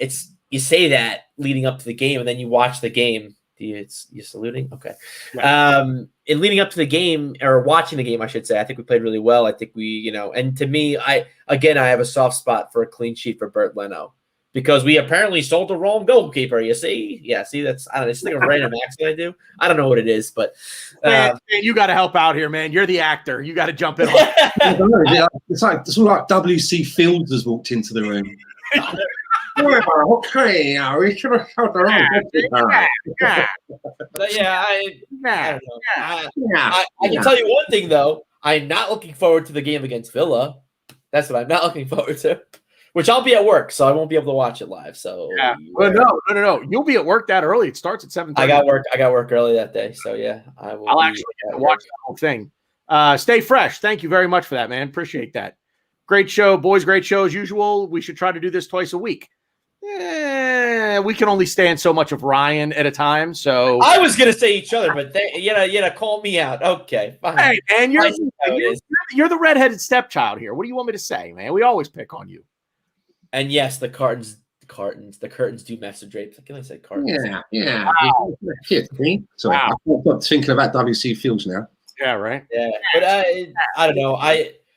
you say that leading up to the game and then you watch the game. You saluting? Okay. Yeah. In leading up to the game or watching the game, I should say, I think we played really well. I think we, you know, and to me, I have a soft spot for a clean sheet for Bert Leno. because we apparently sold the wrong goalkeeper. You see? Yeah, see, that's I don't know, it's like a random accent I do. I don't know what it is, but Man, you got to help out here, man. You're the actor. You got to jump in. It's all like W.C. Fields has walked into the room. Okay, we should have held our own. But yeah, I don't know. I can tell you one thing though. I'm not looking forward to the game against Villa. That's what I'm not looking forward to. Which I'll be at work, so I won't be able to watch it live. So yeah. Well, no. You'll be at work that early. It starts at 7:30. I got work early that day. So yeah, I'll actually watch the whole thing. Stay fresh. Thank you very much for that, man. Appreciate that. Great show, boys. Great show as usual. We should try to do this twice a week. We can only stand so much of Ryan at a time. So I was gonna say each other, but call me out. Okay, fine. Hey, man, you're the redheaded stepchild here. What do you want me to say, man? We always pick on you. And yes, the curtains do match the drapes. I can only say curtains. Yeah. Wow. Sorry, wow. I'm thinking about W.C. Fields now. Yeah, right. Yeah, but I don't know.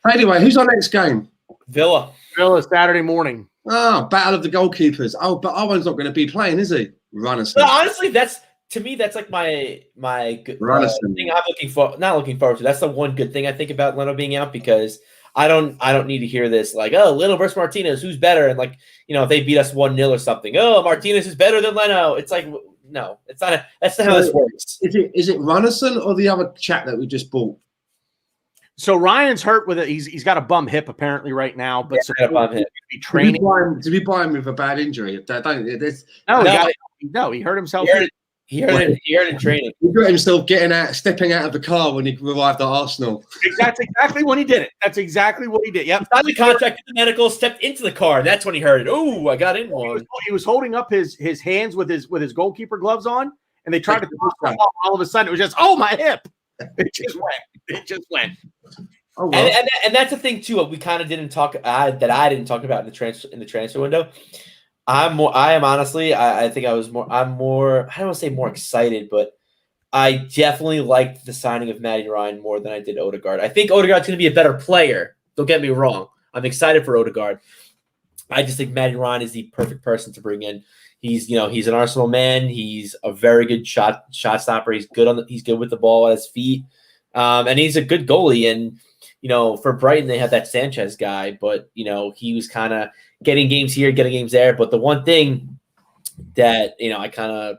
Anyway, who's our next game? Villa Saturday morning. Oh, battle of the goalkeepers. Oh, but Owen's not going to be playing, is he? Runnerson. No, honestly, that's like my thing I'm not looking forward to. That's the one good thing I think about Leno being out, because I don't need to hear this like, oh, Leno versus Martinez, who's better? And like, if they beat us 1-0 or something, oh, Martinez is better than Leno. It's like, no, it's not. That's not how this works. Is it Runnerson or the other chap that we just bought? So Ryan's hurt with it. He's got a bum hip apparently right now, but a bum hip. Be training. Did we buy him with a bad injury? No, he hurt himself. He hurt it in training. He got himself stepping out of the car when he arrived at Arsenal. That's exactly when he did it. That's exactly what he did. Yep. Signed the contract, the medical, stepped into the car. That's when he heard it. Oh, I got in one. He was holding up his hands with his goalkeeper gloves on, and they tried to toss the ball. All of a sudden, it was just, oh, my hip. It just went. Oh, well. And that's the thing too. We kind of didn't talk that I didn't talk about in the transfer window. I think I don't want to say more excited, but I definitely liked the signing of Matty Ryan more than I did Odegaard. I think Odegaard's going to be a better player. Don't get me wrong. I'm excited for Odegaard. I just think Matty Ryan is the perfect person to bring in. He's an Arsenal man. He's a very good shot stopper. He's good with the ball at his feet. And he's a good goalie. And, for Brighton, they have that Sanchez guy, but, he was kind of getting games here, getting games there. But the one thing that, I kind of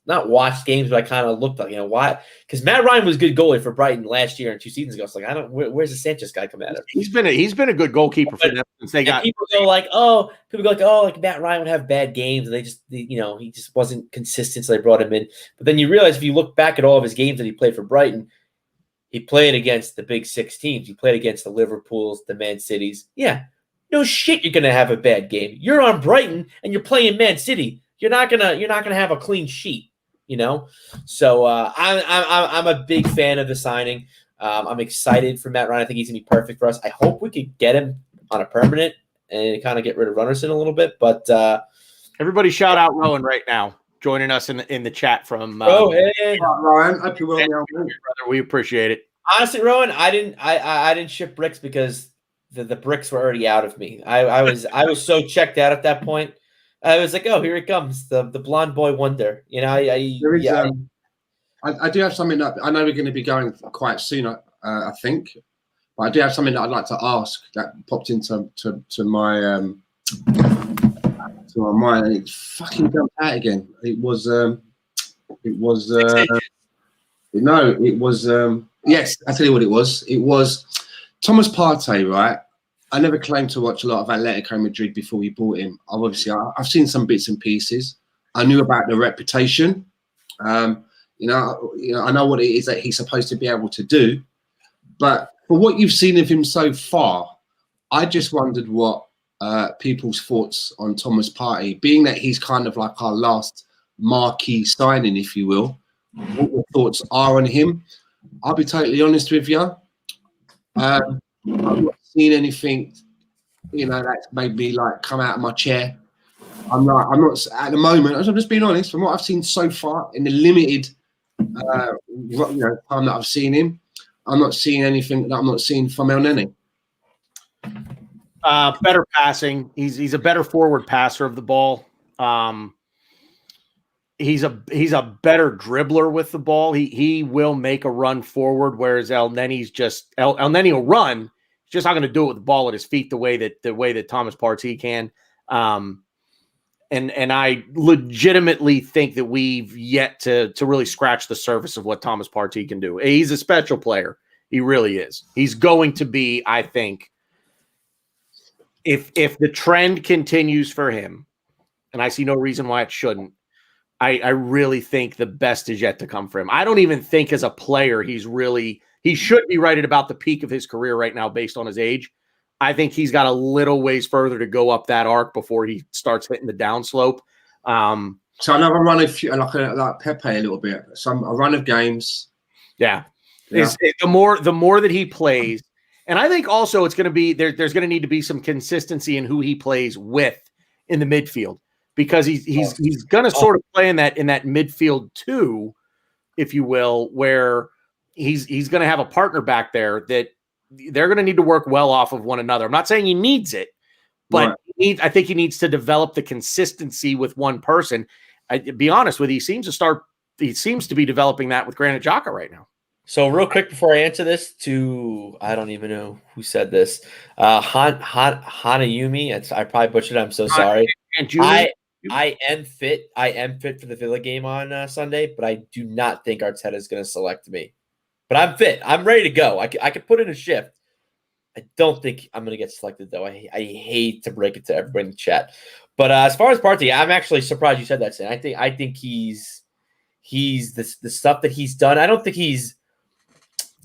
not watched games, but I kind of looked at, why? Because Matt Ryan was a good goalie for Brighton last year and 2 seasons ago. It's like, where's the Sanchez guy come out of? He's been a good goalkeeper for them since they got. People go like, like Matt Ryan would have bad games, and they just, he just wasn't consistent, so they brought him in. But then you realize if you look back at all of his games that he played for Brighton, he played against the big 6 teams. He played against the Liverpools, the Man Cities. Yeah, no shit, you're gonna have a bad game. You're on Brighton and you're playing Man City. You're not gonna have a clean sheet. So I'm a big fan of the signing. I'm excited for Matt Ryan. I think he's gonna be perfect for us. I hope we could get him on a permanent and kind of get rid of Runnerson a little bit. But everybody, shout out Rowan right now, joining us in the chat from. Hey Ryan, hope you will, brother. We appreciate it. Honestly, Rowan, I didn't ship bricks because the bricks were already out of me. I was so checked out at that point. I was like, oh, here it comes, the blonde boy wonder. I do have something that I know we're going to be going quite soon, I think. But I do have something that I'd like to ask that popped into my mind, and it fucking jumped out again. It was yes, I'll tell you what it was. It was Thomas Partey, right? I never claimed to watch a lot of Atletico Madrid before we bought him. I've seen some bits and pieces. I knew about the reputation. I know what it is that he's supposed to be able to do. But for what you've seen of him so far, I just wondered what people's thoughts on Thomas Partey, being that he's kind of like our last marquee signing, if you will, what your thoughts are on him. I'll be totally honest with you. I've not seen anything, that's made me like come out of my chair. I'm not at the moment. I'm just being honest. From what I've seen so far in the limited, time that I've seen him, I'm not seeing anything that I'm not seeing from El Nene. Better passing. He's a better forward passer of the ball. He's a better dribbler with the ball. He will make a run forward, whereas El Nenny's El Nenny will run. He's just not going to do it with the ball at his feet the way that Thomas Partey can. And I legitimately think that we've yet to really scratch the surface of what Thomas Partey can do. He's a special player. He really is. He's going to be, I think, if the trend continues for him, and I see no reason why it shouldn't, I really think the best is yet to come for him. I don't even think as a player he should be right at about the peak of his career right now based on his age. I think he's got a little ways further to go up that arc before he starts hitting the downslope. So another run of like Pepe a little bit. A run of games. Yeah. The more that he plays, and I think also it's going to be there's going to need to be some consistency in who he plays with in the midfield, because he's going to sort of play in that midfield too, if you will, where he's going to have a partner back there that they're going to need to work well off of one another. I'm not saying he needs it, but right. I think he needs to develop the consistency with one person. To be honest with you, he seems to be developing that with Granit Xhaka right now. So real quick before I answer this, I don't even know who said this. Hanayumi. I probably butchered it. I'm so sorry. I am fit. I am fit for the Villa game on Sunday, but I do not think Arteta is going to select me. But I'm fit. I'm ready to go. I could put in a shift. I don't think I'm going to get selected, though. I hate to break it to everybody in the chat. But as far as Partey, I'm actually surprised you said that, Sam. I think he's the stuff that he's done. I don't think he's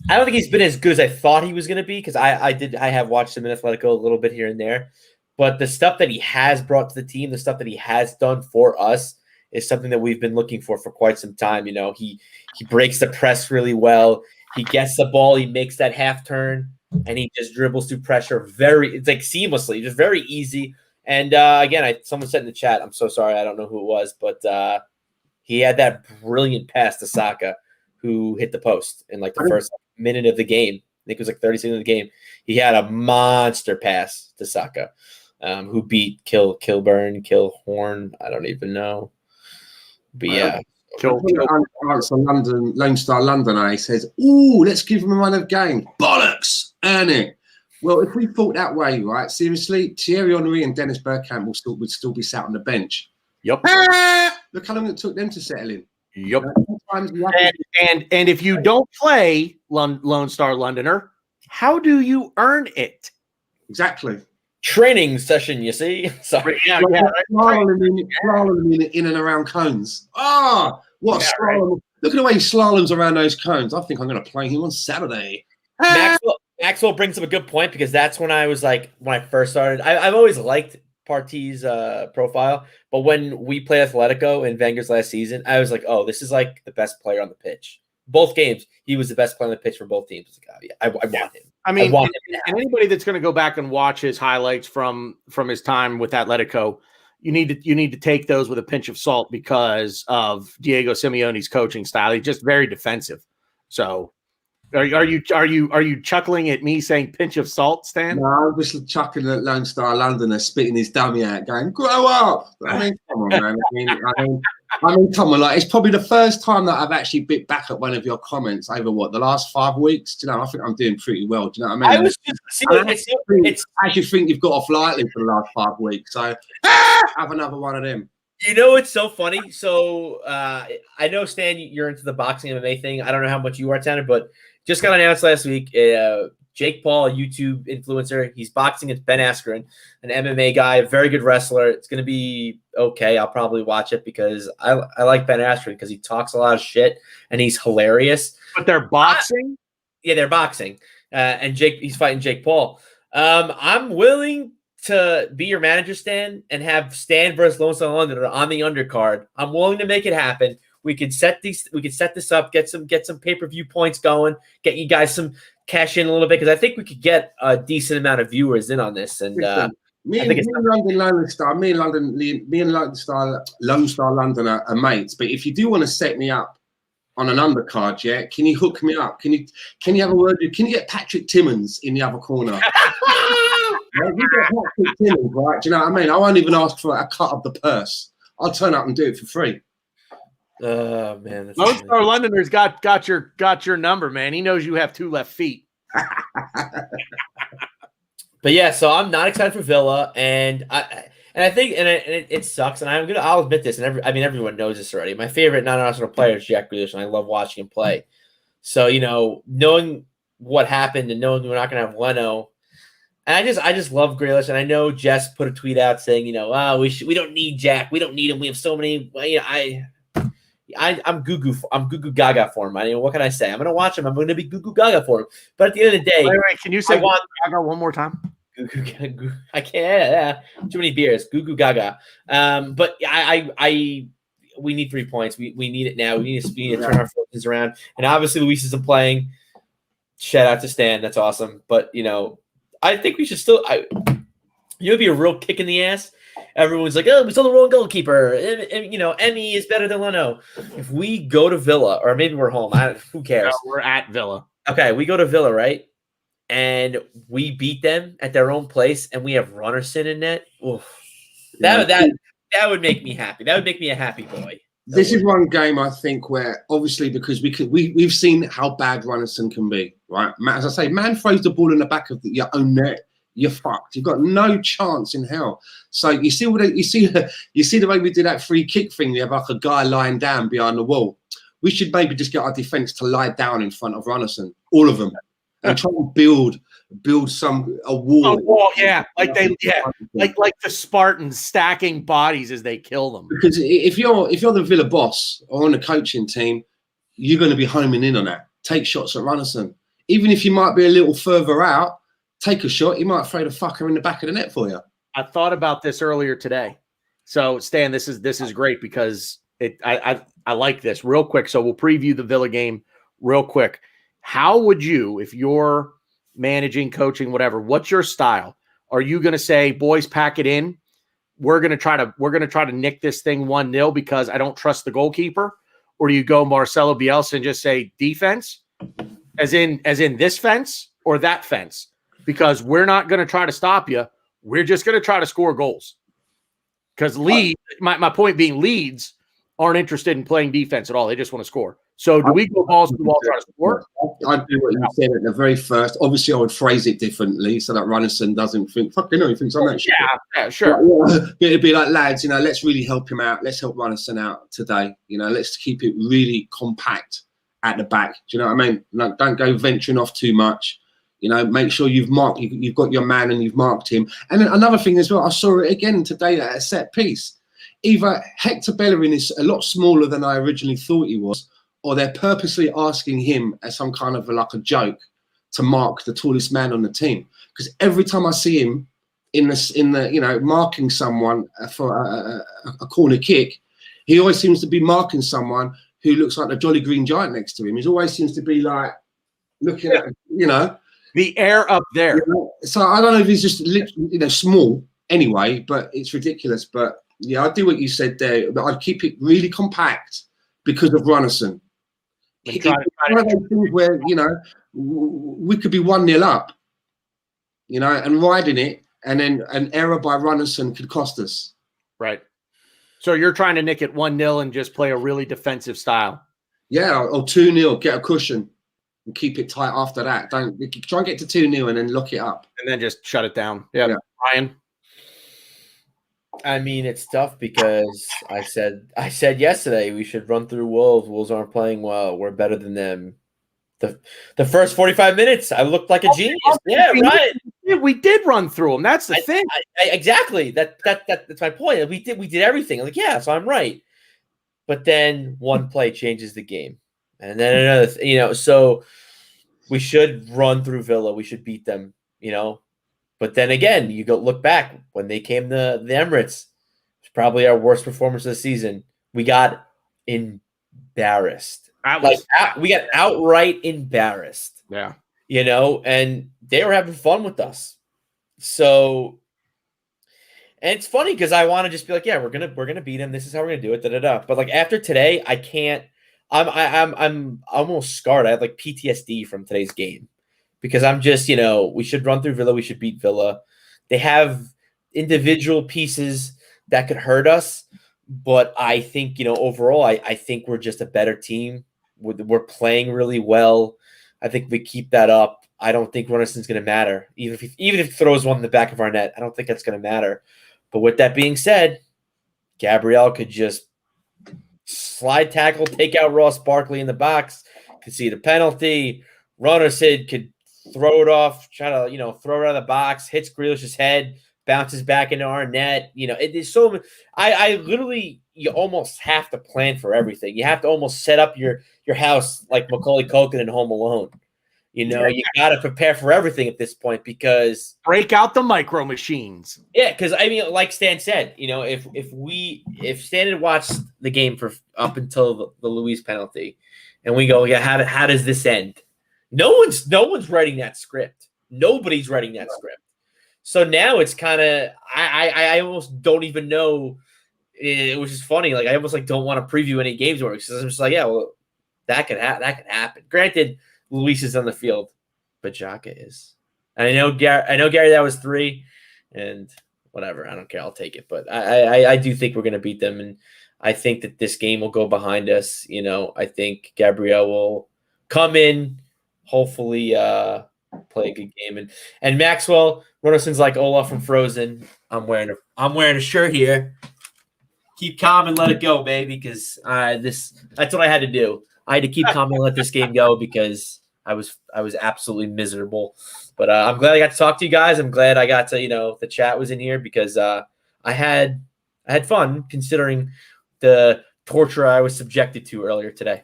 been as good as I thought he was going to be, because I have watched him in Atletico a little bit here and there. But the stuff that he has brought to the team, the stuff that he has done for us, is something that we've been looking for quite some time. You know, he breaks the press really well. He gets the ball, he makes that half turn, and he just dribbles through pressure it's like seamlessly, just very easy. And again, someone said in the chat, I'm so sorry, I don't know who it was, but he had that brilliant pass to Saka, who hit the post in like the first minute of the game. I think it was like 30 seconds of the game. He had a monster pass to Saka, who beat Kilburn, Horn. I don't even know. But yeah. Lone Star London, he says, "Ooh, let's give him a run of game." Bollocks, earn it. Well, if we thought that way, right? Seriously, Thierry Henry and Dennis Bergkamp would still be sat on the bench. Yep. Look how long it took them to settle in. Yep. And if you don't play Lone Star Londoner, how do you earn it? Exactly. Training session, you see. Sorry. Yeah. Slaloming in and around cones. What slalom! Look at the way he slaloms around those cones. I think I'm going to play him on Saturday. Maxwell brings up a good point, because that's when I was like, when I first started, I've always liked Partey's profile, but when we played Atletico in Wenger's last season, I was like, oh, this is like the best player on the pitch. Both games, he was the best player on the pitch for both teams. I want him. I mean, and anybody that's going to go back and watch his highlights from his time with Atletico, you need to take those with a pinch of salt, because of Diego Simeone's coaching style. He's just very defensive. So, are you chuckling at me saying pinch of salt, Stan? No, I'm just chucking at Lone Star Londoner, spitting his dummy out, going, "Grow up!" I mean, come on, man. I mean, come on. Like, it's probably the first time that I've actually bit back at one of your comments over the last 5 weeks. Do you know, I think I'm doing pretty well. Do you know what I mean? I actually think you've got off lightly for the last 5 weeks. So have another one of them. You know, it's so funny. So I know, Stan, you're into the boxing MMA thing. I don't know how much you are, Tanner, but just got announced last week. Jake Paul, a YouTube influencer, he's boxing against Ben Askren, an MMA guy, a very good wrestler. It's going to be okay. I'll probably watch it, because I like Ben Askren, because he talks a lot of shit and he's hilarious. But they're boxing? Yeah, they're boxing. And he's fighting Jake Paul. I'm willing to be your manager, Stan, and have Stan versus Lone Star London on the undercard. I'm willing to make it happen. We could set this up, get some pay-per-view points going, get you guys some cash in a little bit, because I think we could get a decent amount of viewers in on this. And me and Lone Star London are mates. But if you do want to set me up on an undercard, yeah, can you hook me up? Can you have a word? Can you get Patrick Timmons in the other corner? Yeah, you get Patrick Timmons, right? Do you know what I mean? I won't even ask for a cut of the purse. I'll turn up and do it for free. Oh man, that's Lone Star Londoner's got your number, man. He knows you have 2 left feet. But yeah, so I'm not excited for Villa, and I think it sucks, and I'll admit this, and everyone knows this already. My favorite non-Arsenal player is Jack Grealish, and I love watching him play. So knowing what happened and knowing we're not going to have Leno, and I just love Grealish, and I know Jess put a tweet out saying, we don't need Jack, we don't need him, we have so many. I'm goo gaga for him. What can I say? I'm going to watch him. I'm going to be goo gaga for him. But at the end of the day, wait, can you say gaga one more time? I can't. Yeah. Too many beers. Goo gaga. But we need 3 points. We need it now. We need to turn our fortunes around. And obviously, Luis isn't playing. Shout out to Stan. That's awesome. But I think we should still. It'd be a real kick in the ass. Everyone's like, oh, we saw the wrong goalkeeper. Emmy is better than Leno. If we go to Villa, or maybe we're home, who cares? No, we're at Villa. Okay, we go to Villa, right? And we beat them at their own place, and we have Runnerson in net. Oof. That would make me happy. That would make me a happy boy. This is one game I think where obviously because we've seen how bad Runnerson can be, right? As I say, man throws the ball in the back of your own net, you're fucked. You've got no chance in hell. So you see the way we do that free kick thing. We have like a guy lying down behind the wall. We should maybe just get our defense to lie down in front of Runnerson, all of them, and try and build a wall. A wall, yeah, like the Spartans stacking bodies as they kill them. Because if you're the Villa boss or on the coaching team, you're going to be homing in on that. Take shots at Runnerson, even if you might be a little further out. Take a shot. He might throw the fucker in the back of the net for you. I thought about this earlier today. So Stan, this is great because I like this real quick. So we'll preview the Villa game real quick. How would you, if you're managing, coaching, whatever, what's your style? Are you going to say, boys, pack it in? We're going to try to nick this thing 1-0 because I don't trust the goalkeeper? Or do you go Marcelo Bielsa and just say defense, as in this fence or that fence? Because we're not going to try to stop you. We're just going to try to score goals. Because my point being, Leeds aren't interested in playing defense at all. They just want to score. So do we go balls to the wall trying to score? I'd do what you said at the very first. Obviously, I would phrase it differently so that Runnerson doesn't think, fucking no, he thinks I'm that shit. Yeah, sure. But it'd be like, lads, let's really help him out. Let's help Runnerson out today. Let's keep it really compact at the back. Do you know what I mean? Like, don't go venturing off too much. Make sure you've got your man and you've marked him. And then another thing as well, I saw it again today at a set piece. Either Hector Bellerin is a lot smaller than I originally thought he was, or they're purposely asking him as some kind of like a joke to mark the tallest man on the team. Because every time I see him in the marking someone for a corner kick, he always seems to be marking someone who looks like the Jolly Green Giant next to him. He always seems to be like looking at the air up there. So I don't know if he's just literally, small anyway, but it's ridiculous. But yeah, I do what you said there. But I'd keep it really compact because of Runnerson. It's one of those things where we could be 1-0 up, and riding it, and then an error by Runnerson could cost us. Right. So you're trying to nick it 1-0 and just play a really defensive style. Yeah, or 2-0, get a cushion. And keep it tight after that. Don't try and get to 2-0 and then lock it up. And then just shut it down. Yeah. Ryan. I mean, it's tough because I said yesterday we should run through Wolves. Wolves aren't playing well. We're better than them. The first 45 minutes, I looked like a genius. Yeah, right. We did run through them. That's the thing. Exactly. That's my point. We did everything. I'm like, yeah, so I'm right. But then one play changes the game. And then another, so we should run through Villa. We should beat them, But then again, you go look back when they came to the Emirates. It's probably our worst performance of the season. We got embarrassed. We got outright embarrassed. Yeah, and they were having fun with us. So, and it's funny because I want to just be like, yeah, we're gonna beat them. This is how we're gonna do it. But like after today, I can't I'm almost scarred. I have like PTSD from today's game because I'm just, we should run through Villa. We should beat Villa. They have individual pieces that could hurt us, but I think, overall, I think we're just a better team. We're playing really well. I think we keep that up. I don't think Runnelson's going to matter. Even if he throws one in the back of our net, I don't think that's going to matter. But with that being said, Gabriel could just slide tackle, take out Ross Barkley in the box, could see the penalty. Runnelson could throw it off, try to, throw it out of the box, hits Grealish's head, bounces back into our net. It is so – I literally – you almost have to plan for everything. You have to almost set up your house like Macaulay Culkin in Home Alone. You got to prepare for everything at this point because – break out the micro machines. Yeah, because, like Stan said, if Stan had watched the game for up until the Luis penalty and we go, yeah, how does this end? No one's writing that script. Nobody's writing that script. So now it's kind of I almost don't even know. It was just funny. Like I almost don't want to preview any games or because I'm just like, yeah, well, that could happen. Granted, Luis is on the field, but Xhaka is. And I know Gary, that was 3, and whatever. I don't care. I'll take it. But I do think we're going to beat them, and I think that this game will go behind us. I think Gabriel will come in, hopefully play a good game. And Maxwell Runnelson's like Olaf from Frozen. I'm wearing a shirt here. Keep calm and let it go, baby, because that's what I had to do. I had to keep calm and let this game go because I was absolutely miserable. But I'm glad I got to talk to you guys. I'm glad I got to, the chat was in here because I had fun considering the torture I was subjected to earlier today.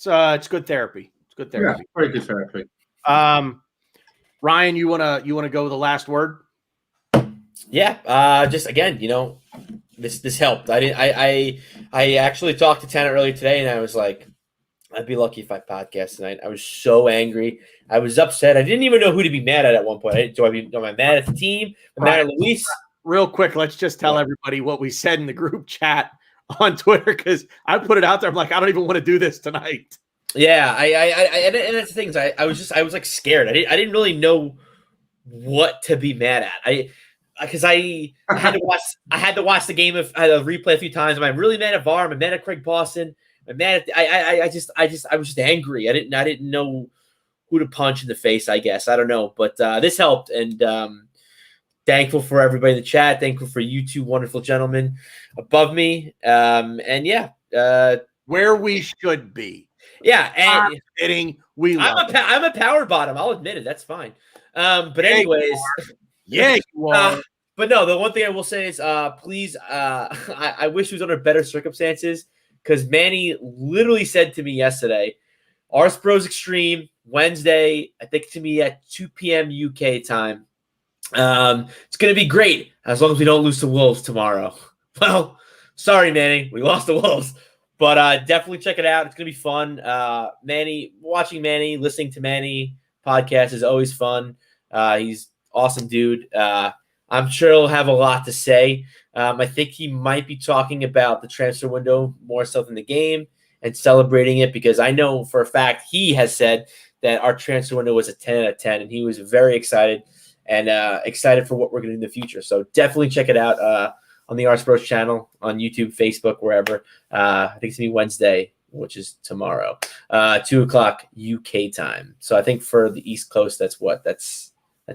It's good therapy. It's good therapy. Yeah, very good therapy. Ryan, you wanna go with the last word? Yeah. Just again, this helped. I actually talked to Tanner earlier today, and I was like, I'd be lucky if I podcast tonight. I was so angry. I was upset. I didn't even know who to be mad at one point. Am I mad at the team? Am I mad at Luis? Real quick, let's just tell everybody what we said in the group chat on Twitter because I put it out there. I'm like, I don't even want to do this tonight. Yeah, and that's the things. I was like scared. I didn't really know what to be mad at. Because I had to watch the game. I had to replay a few times. Am I really mad at VAR? Am I mad at Craig Boston? I'm mad at I was just angry. I didn't know who to punch in the face. I guess I don't know, but this helped, and thankful for everybody in the chat. Thankful for you two wonderful gentlemen above me. And yeah, where we should be. Yeah, and I'm a power bottom. I'll admit it. That's fine. But anyways. Yeah, you are. But no, the one thing I will say is, please, I wish it was under better circumstances because Manny literally said to me yesterday, Arse Bros Extreme, Wednesday, I think to me at 2 p.m. UK time. It's going to be great as long as we don't lose to Wolves tomorrow. Well, sorry, Manny. We lost to Wolves. But definitely check it out. It's going to be fun. Watching Manny, listening to Manny podcast is always fun. He's awesome dude. I'm sure he'll have a lot to say. I think he might be talking about the transfer window more so than the game and celebrating it because I know for a fact he has said that our transfer window was a 10 out of 10, and he was very excited and excited for what we're going to do in the future. So definitely check it out on the Arse Bros channel, on YouTube, Facebook, wherever. I think it's going to be Wednesday, which is tomorrow, 2 o'clock UK time. So I think for the East Coast, that's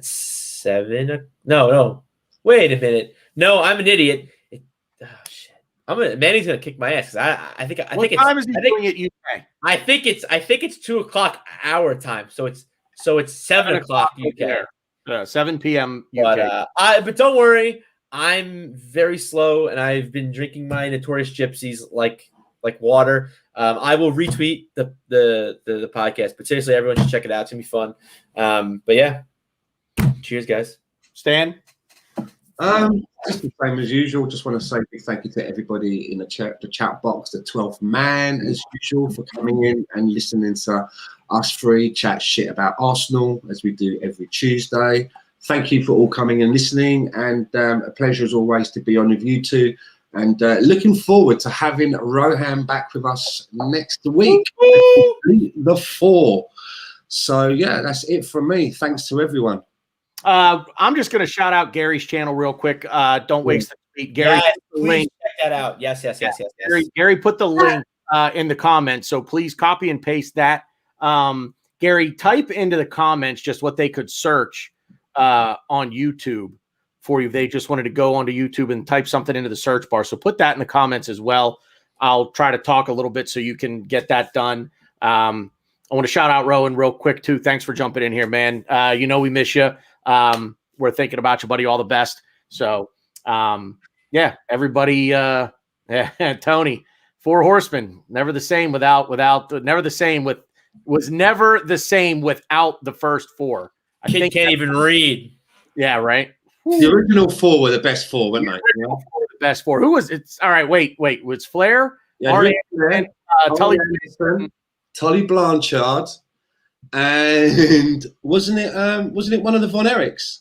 7. No. Wait a minute. No, I'm an idiot. Shit. Manny's gonna kick my ass. I think what time is he doing it UK? I think it's 2 o'clock our time. So it's 7 o'clock UK. 7 p.m. UK. But don't worry, I'm very slow, and I've been drinking my Notorious Gypsies like water. I will retweet the podcast, but seriously, everyone should check it out. It's gonna be fun. But yeah. Cheers, guys. Stan? Just the same as usual. Just want to say big thank you to everybody in the chat box, the 12th man, as usual, for coming in and listening to us three chat shit about Arsenal, as we do every Tuesday. Thank you for all coming and listening, and a pleasure as always to be on with you two. And looking forward to having Rohan back with us next week, the 4. So, yeah, that's it from me. Thanks to everyone. I'm just going to shout out Gary's channel real quick. Don't waste the tweet. Gary, Yes, put the please link. check that out. Yes. Gary put the link in the comments, so please copy and paste that. Gary, type into the comments just what they could search on YouTube for you. They just wanted to go onto YouTube and type something into the search bar. So put that in the comments as well. I'll try to talk a little bit so you can get that done. I want to shout out Rohan real quick too. Thanks for jumping in here, man. We miss you. We're thinking about you, buddy. All the best. So, yeah, everybody, Tony, 4 horsemen, never the same was never the same without the first 4. I Kid can't even read. Yeah, right. The original 4 were the best 4, weren't they? The best 4. Who was it? All right, wait. Was Flair? Yeah, and Tully Blanchard, and wasn't it one of the Von Erichs?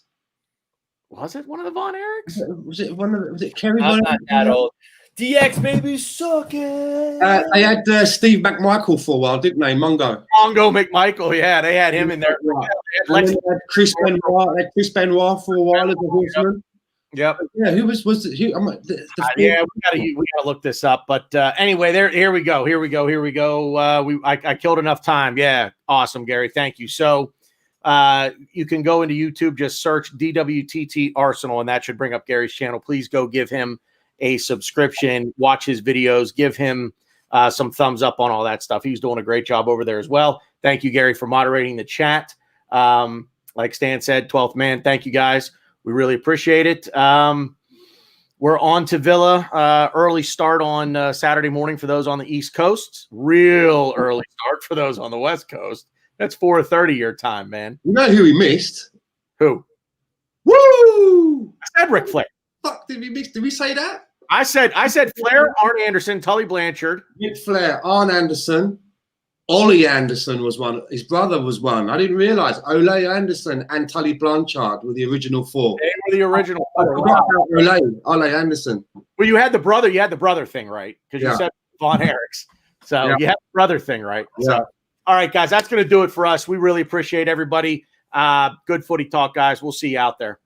Was it one of the Von Erichs? Was it Kerry I'm Von not that old. DX baby sucking. They had Steve McMichael for a while, didn't they? Mongo McMichael, yeah, they had him in there. They had Chris Benoit for a while as a horseman. Yep. Yeah, who was it? Yeah, we gotta look this up. But anyway, here we go. I killed enough time. Yeah, awesome, Gary. Thank you. So you can go into YouTube, just search DWTT Arsenal, and that should bring up Gary's channel. Please go give him a subscription, watch his videos, give him some thumbs up on all that stuff. He's doing a great job over there as well. Thank you, Gary, for moderating the chat. Like Stan said, 12th man. Thank you, guys. We really appreciate it. We're on to Villa. Early start on Saturday morning for those on the East Coast. Real early start for those on the West Coast. That's 4:30 your time, man. You know who we missed? Who? Woo! I said Ric Flair. Fuck, did we miss? Did we say that? I said Flair, Arn Anderson, Tully Blanchard. Ric Flair, Arn Anderson, Ollie Anderson was one. His brother was one. I didn't realize Ole Anderson and Tully Blanchard were the original 4. They were the original 4. Wow. Ole Anderson. Well, you had the brother thing right because you said Von Erichs. So you had the brother thing right. Yeah. So, all right, guys, that's going to do it for us. We really appreciate everybody. Good footy talk, guys. We'll see you out there.